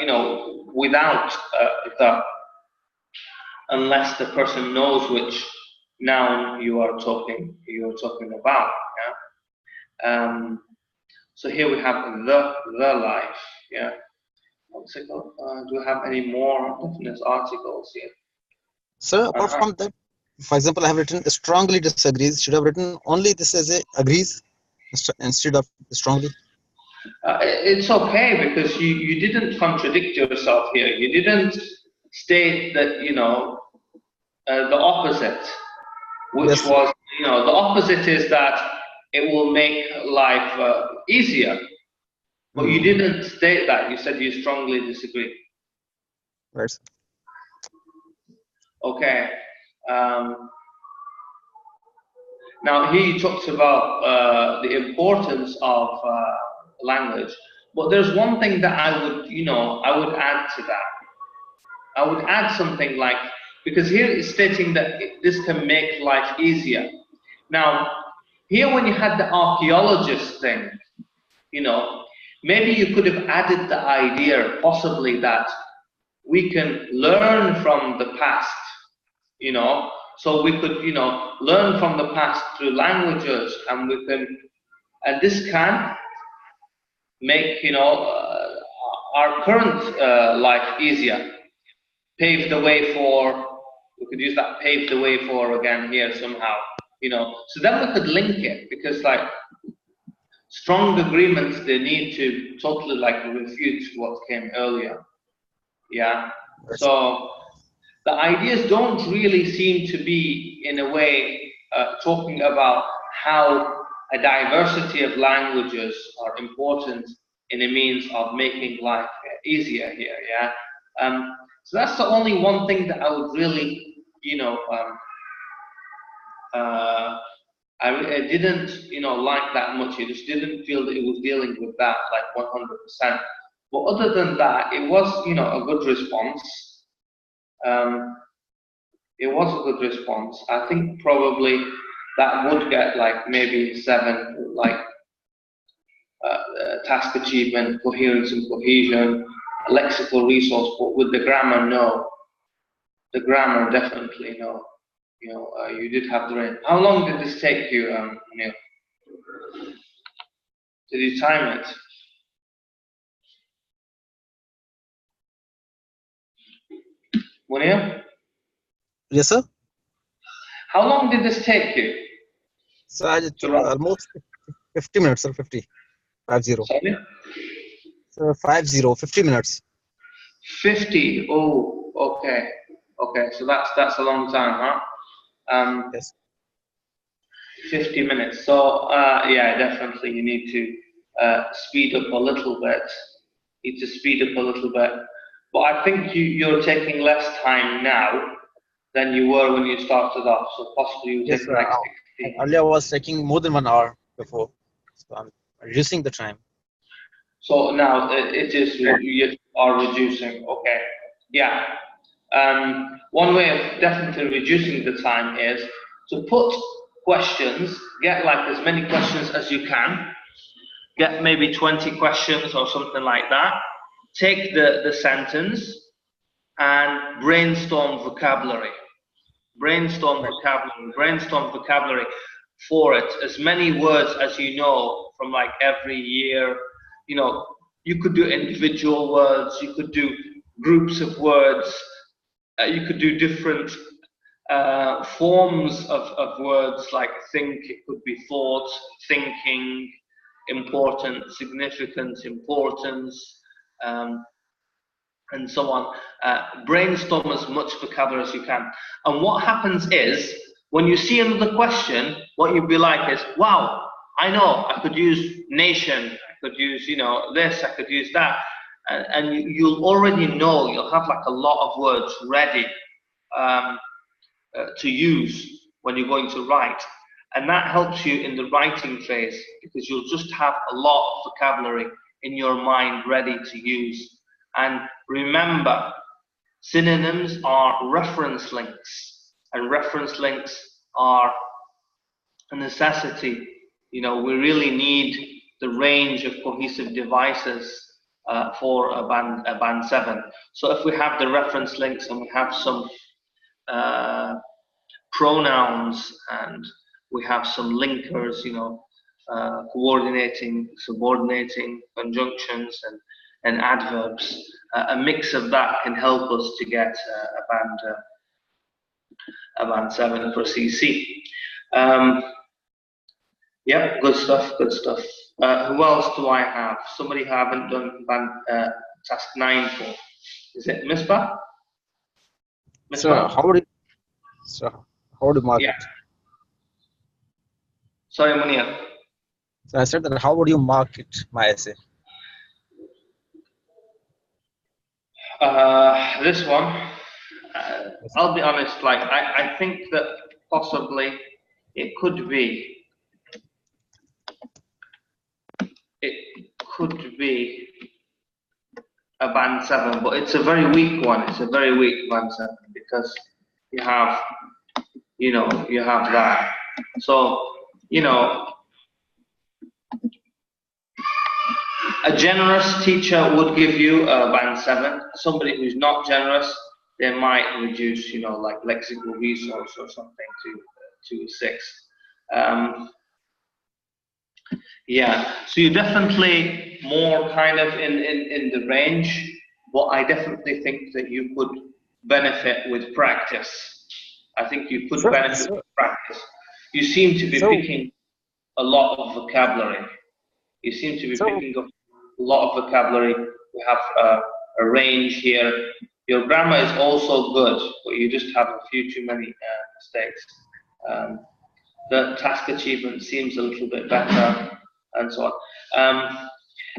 without the, unless the person knows which noun you're talking about. Yeah. So here we have the life. Yeah. Do we have any more definite articles here? Sir, apart from that, for example, I have written strongly disagrees. Should I have written only this as a agrees instead of strongly? It's okay because you didn't contradict yourself here. You didn't state that the opposite, which Yes, was the opposite is that it will make life easier. But you didn't state that. You said you strongly disagree. right. Okay. Now here you talked about the importance of language, but there's one thing that I would add to that. I would add something like, because here it's stating that this can make life easier. Now, here when you had the archaeologist thing, maybe you could have added the idea possibly that we can learn from the past, so we could, learn from the past through languages, and and this can make, our current life easier. Pave the way for, we could use that pave the way for again here somehow, so then we could link it, because like strong agreements, they need to totally like refute what came earlier. Yeah. So the ideas don't really seem to be, in a way, talking about how a diversity of languages are important in a means of making life easier here. Yeah. So that's the only one thing that I would really, I didn't, like that much. I just didn't feel that it was dealing with that like 100%. But other than that, it was, a good response. It was a good response. I think probably that would get like maybe 7, like task achievement, coherence and cohesion, lexical resource, but with the grammar, no. The grammar, definitely no. You did have the range. How long did this take you, Neil? Did you time it? Munir, Yes, sir. how long did this take you? So I just to took write? almost 50 minutes or 50. 50. Sorry? So 50 minutes. 50. Oh, okay. Okay, so that's a long time, huh? Yes. 50 minutes. So, yeah, definitely you need to speed up a little bit. Need to speed up a little bit. But I think you're taking less time now than you were when you started off. So possibly you're Yes, taking sir. like 60. Earlier I was taking more than 1 hour before. So I'm reducing the time. So now it is, you are reducing. Okay. Yeah. One way of definitely reducing the time is to put questions, get like as many questions as you can, get maybe 20 questions or something like that, take the sentence and brainstorm vocabulary. Brainstorm vocabulary for it. As many words as you know from like every year. You know, you could do individual words, you could do groups of words, you could do different forms of words like think, it could be thought, thinking, important, significant, importance, and so on. Brainstorm as much vocabulary as you can. And what happens is, when you see another question, what you'd be like is, wow, I know, I could use nation, I could use, you know, this, I could use that. And you'll already know, you'll have like a lot of words ready to use when you're going to write. And that helps you in the writing phase because you'll just have a lot of vocabulary in your mind ready to use. And remember, synonyms are reference links, and reference links are a necessity. You know, we really need the range of cohesive devices for a band 7. So if we have the reference links and we have some pronouns and we have some linkers, you know, coordinating, subordinating, conjunctions, and adverbs. A mix of that can help us to get a band 7 for CC. Yeah, good stuff, good stuff. Who else do I have? Somebody who I haven't done band task 9 for. Is it Misbah? So how would you mark Yeah. it? Sorry, Munir. So I said that how would you mark it, my essay? This one, I'll be honest, like, I think that possibly it could be a band 7, but it's a very weak one. It's a very weak band 7 because you have, you know, you have that. So, you know, a generous teacher would give you a band 7. Somebody who's not generous, they might reduce, you know, like lexical resource or something to 6. Yeah, so you're definitely more kind of in the range, but I definitely think that you could benefit with practice. I think you could benefit with practice. You seem to be picking a lot of vocabulary. You seem to be picking up a lot of vocabulary. You have a range here. Your grammar is also good, but you just have a few too many mistakes. The task achievement seems a little bit better, and so on.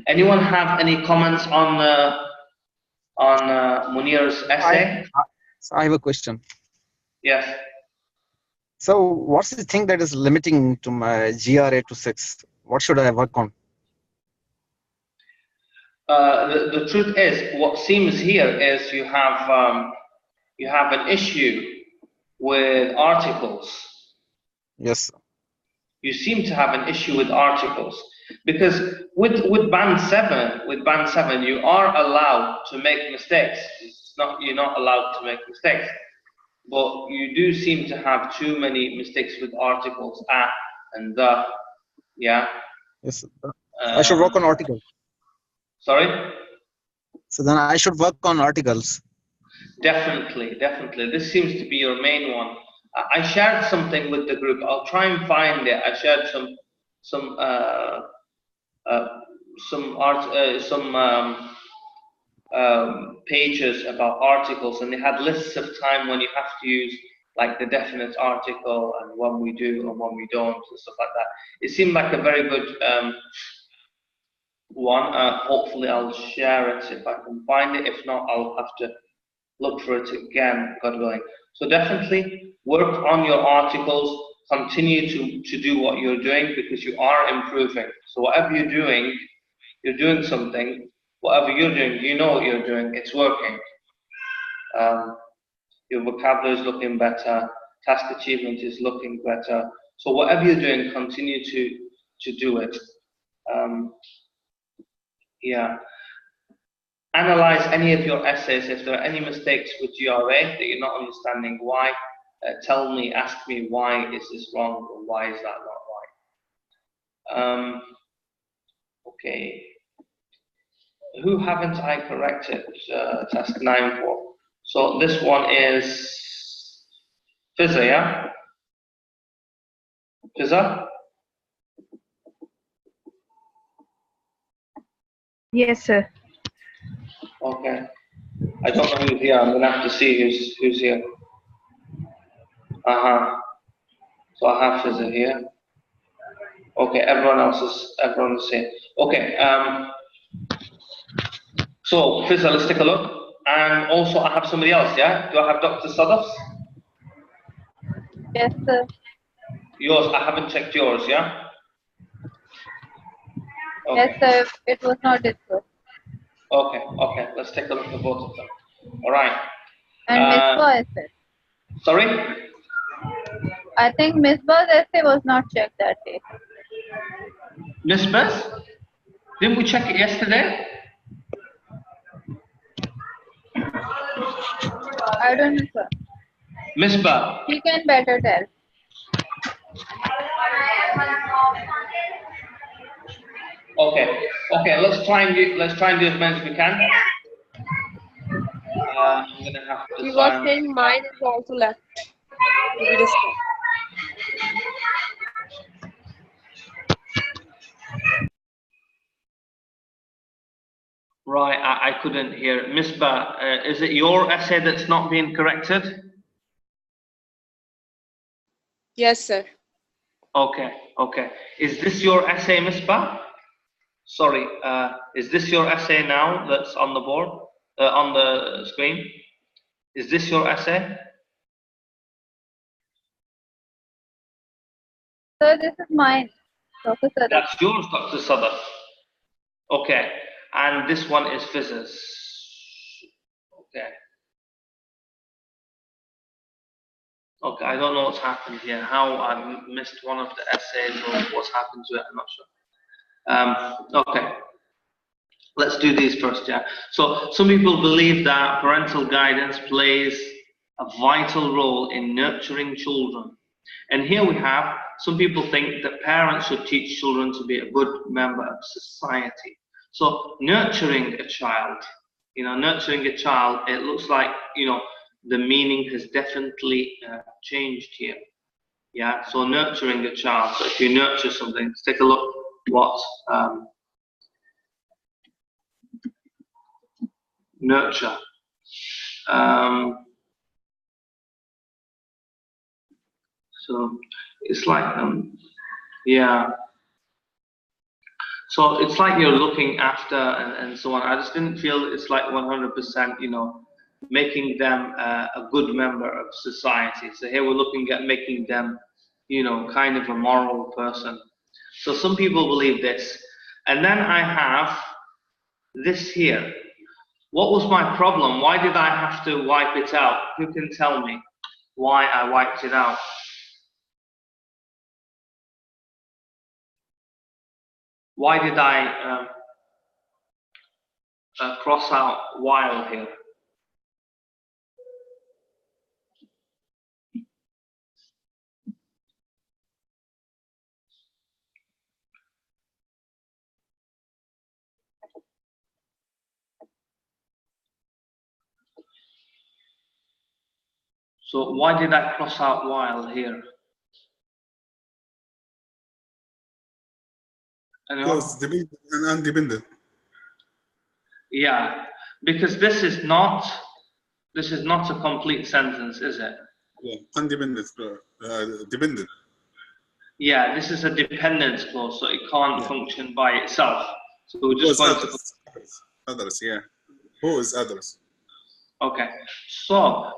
Anyone have any comments on Munir's essay? I have a question. Yes. So what's the thing that is limiting to my GRA to 6? What should I work on? The truth is, what seems here is you have an issue with articles. Yes. You seem to have an issue with articles because with band 7, you are allowed to make mistakes. You're not allowed to make mistakes, but you do seem to have too many mistakes with articles at and the. Yeah. Yes. I should work on articles. Sorry. So then I should work on articles. Definitely, definitely. This seems to be your main one. I shared something with the group. I'll try and find it. I shared some uh, some pages about articles, and they had lists of time when you have to use like the definite article and when we do and when we don't and stuff like that. It seemed like a very good one. Hopefully, I'll share it if I can find it. If not, I'll have to look for it again, God willing. So definitely work on your articles. Continue to do what you're doing because you are improving. So whatever you're doing something. Whatever you're doing, you know what you're doing. It's working. Your vocabulary is looking better. Task achievement is looking better. So whatever you're doing, continue to do it. Yeah. Analyze any of your essays. If there are any mistakes with GRA that you're not understanding why, tell me, ask me why is this wrong or why is that not right. Okay. Who haven't I corrected task 9 for? So this one is Fizza, yeah? Fizza? Yes, sir. Okay. I don't know who's here. I'm gonna have to see who's here. So I have Fizza here. Okay, everyone is here. Okay. So Fizza, let's take a look. And also I have somebody else, yeah? Do I have Dr. Sadaf's? Yes, sir. Yours, I haven't checked yours, yeah? Okay. Yes, sir. It was not discussed. Okay, let's take a look at both of them. All right. And Misbah essay. Sorry? I think Misbah's essay was not checked that day. Miss Bess? Didn't we check it yesterday? I don't know, sir. Miss Bell. He can better tell. Okay, let's try and do as many as we can. I'm gonna have to He was sign. saying mine is also left to be discussed. Right, I couldn't hear. Miss Ba, is it your essay that's not being corrected? Yes, sir. Okay. Is this your essay, Miss Ba? Sorry, is this your essay now that's on the board, on the screen? Is this your essay? Sir, this is mine. Dr. Sadaf. That's yours, Dr. Sadaf. Okay, and this one is Fizz's. Okay, I don't know what's happened here. How I missed one of the essays or what's happened to it, I'm not sure. Okay, let's do these first, yeah. So some people believe that parental guidance plays a vital role in nurturing children. And here we have, some people think that parents should teach children to be a good member of society. So nurturing a child, it looks like, the meaning has definitely changed here. Yeah, so nurturing a child. So if you nurture something, let's take a look what nurture. So it's like, yeah. So it's like you're looking after and so on. I just didn't feel it's like 100%, making them a good member of society. So here we're looking at making them, kind of a moral person. So some people believe this. And then I have this here. What was my problem? Why did I have to wipe it out? Who can tell me why I wiped it out? Why did I cross out while here? So why did I cross out while here? Anyone? Because dependent and independent. Yeah, because this is not a complete sentence, is it? Yeah, independent. Dependent. Yeah, this is a dependence clause, so it can't function by itself. So we're just going to. Others, yeah. Who is others? Okay, so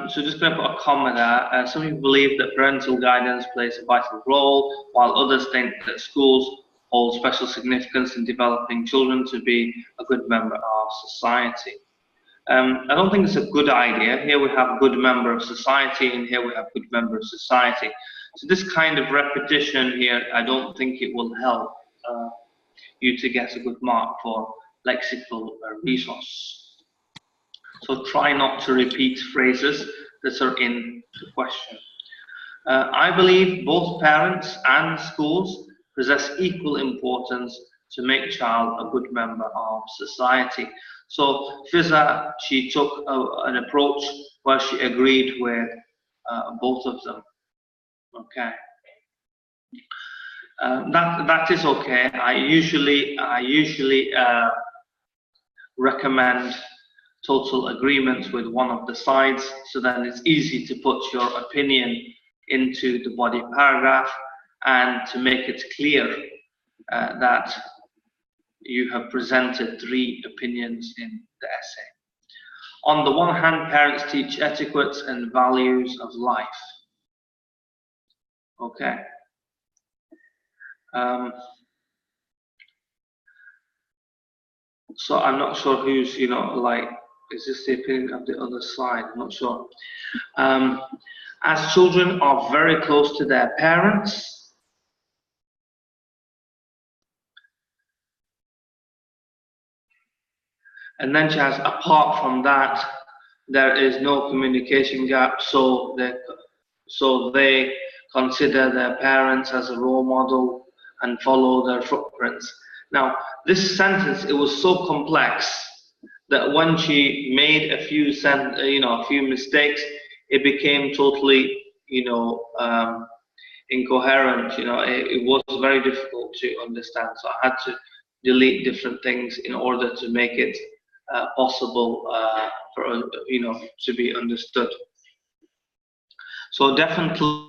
just going to put a comma there. Some people believe that parental guidance plays a vital role, while others think that schools hold special significance in developing children to be a good member of society. I don't think it's a good idea. Here we have good member of society, and here we have good member of society. So this kind of repetition here, I don't think it will help you to get a good mark for lexical resource. So try not to repeat phrases that are in the question. I believe both parents and schools possess equal importance to make child a good member of society. So Fiza, she took an approach where she agreed with both of them. Okay. That is okay. I usually recommend total agreement with one of the sides, so then it's easy to put your opinion into the body paragraph and to make it clear that you have presented 3 opinions in the essay. On the one hand, parents teach etiquette and values of life. Okay. So I'm not sure who's, like, is this the opinion of the other side? I'm not sure. As children are very close to their parents, and then she has, apart from that, there is no communication gap, so they consider their parents as a role model and follow their footprints. Now, this sentence, it was so complex that when she made a few mistakes, it became totally, incoherent. It was very difficult to understand. So I had to delete different things in order to make it possible for to be understood. So definitely.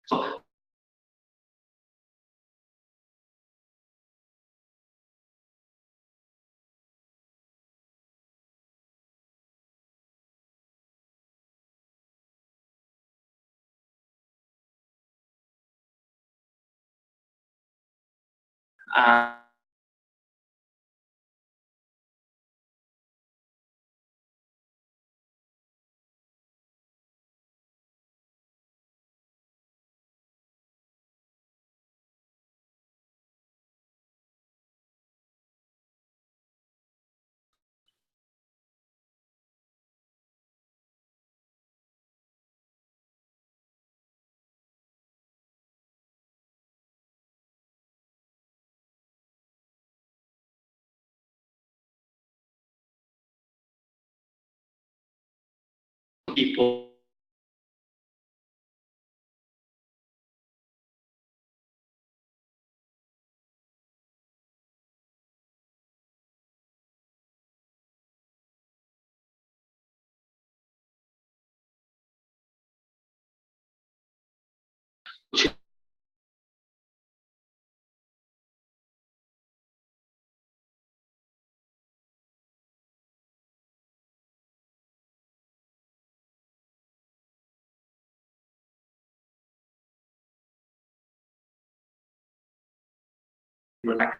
So people relax.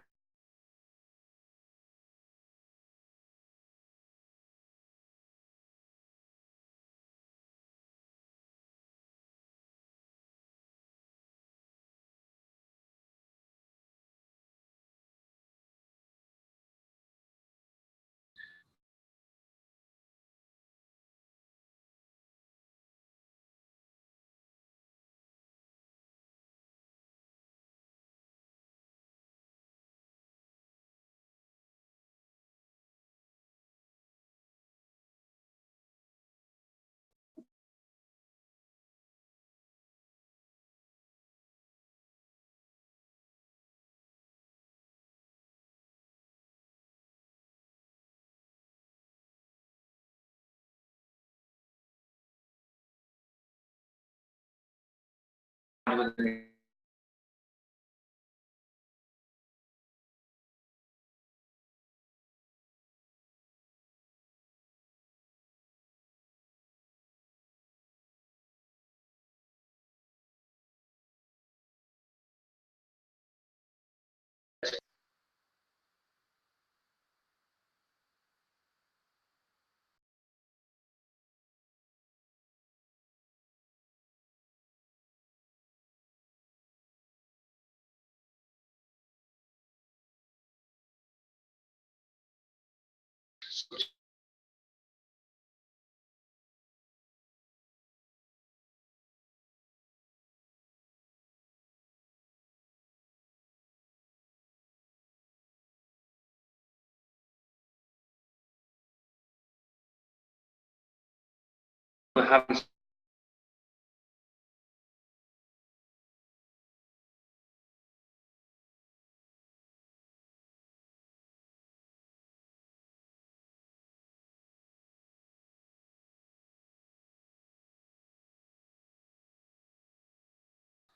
combined with an we're having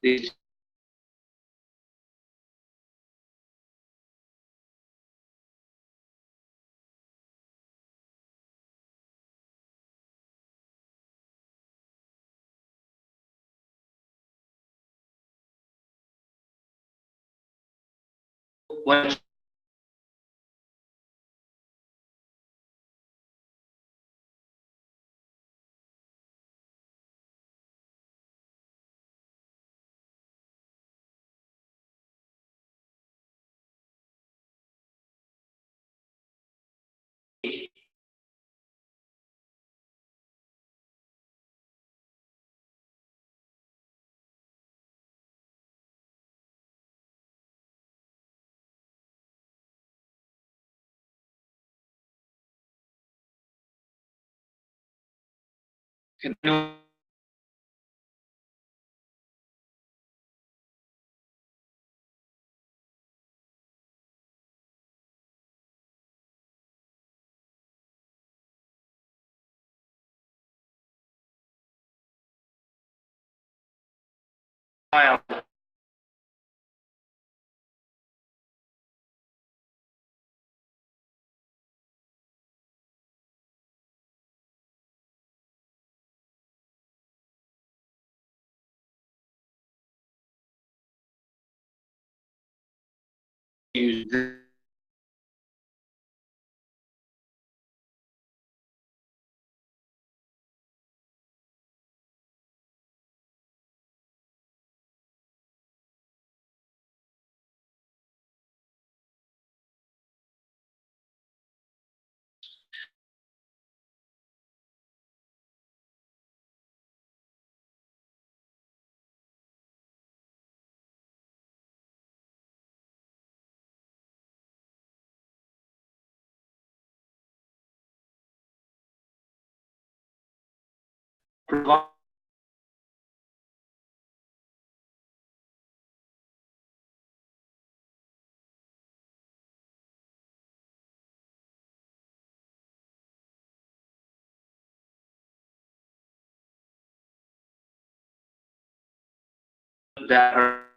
these when can you use this provide that are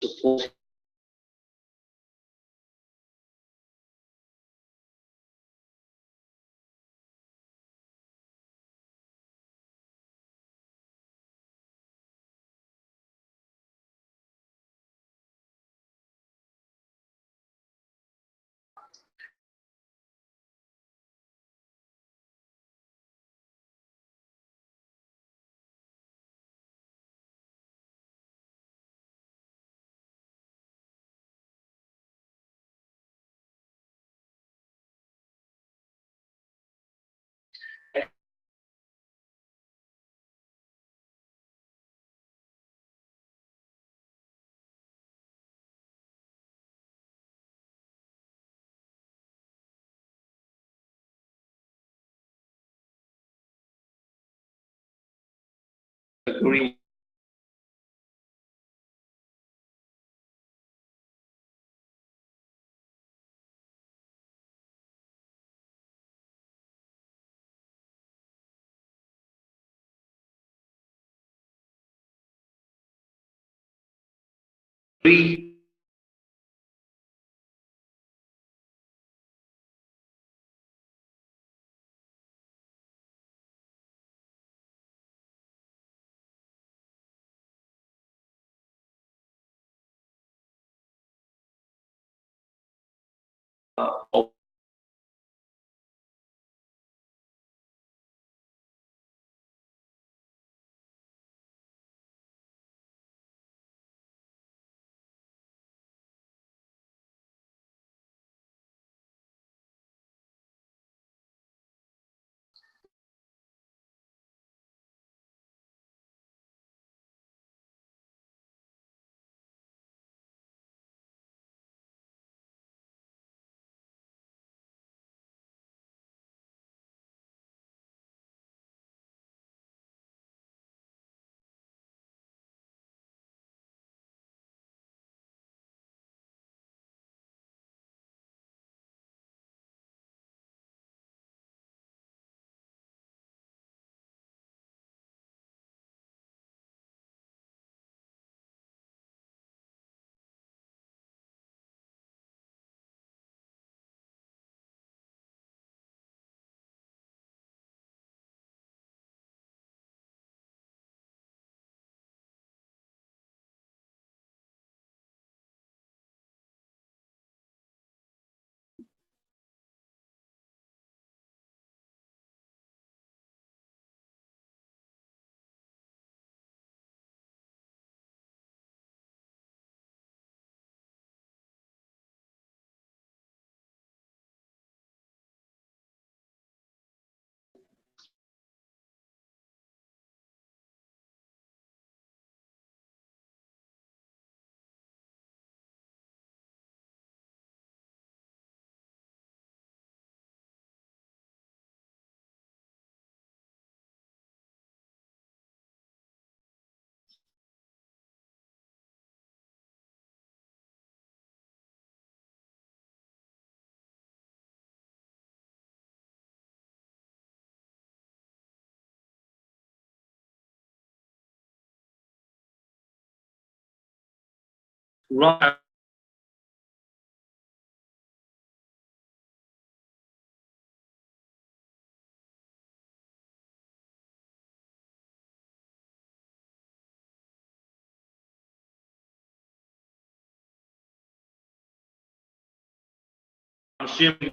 support. Agree. Agree. Oh, right. I'm assuming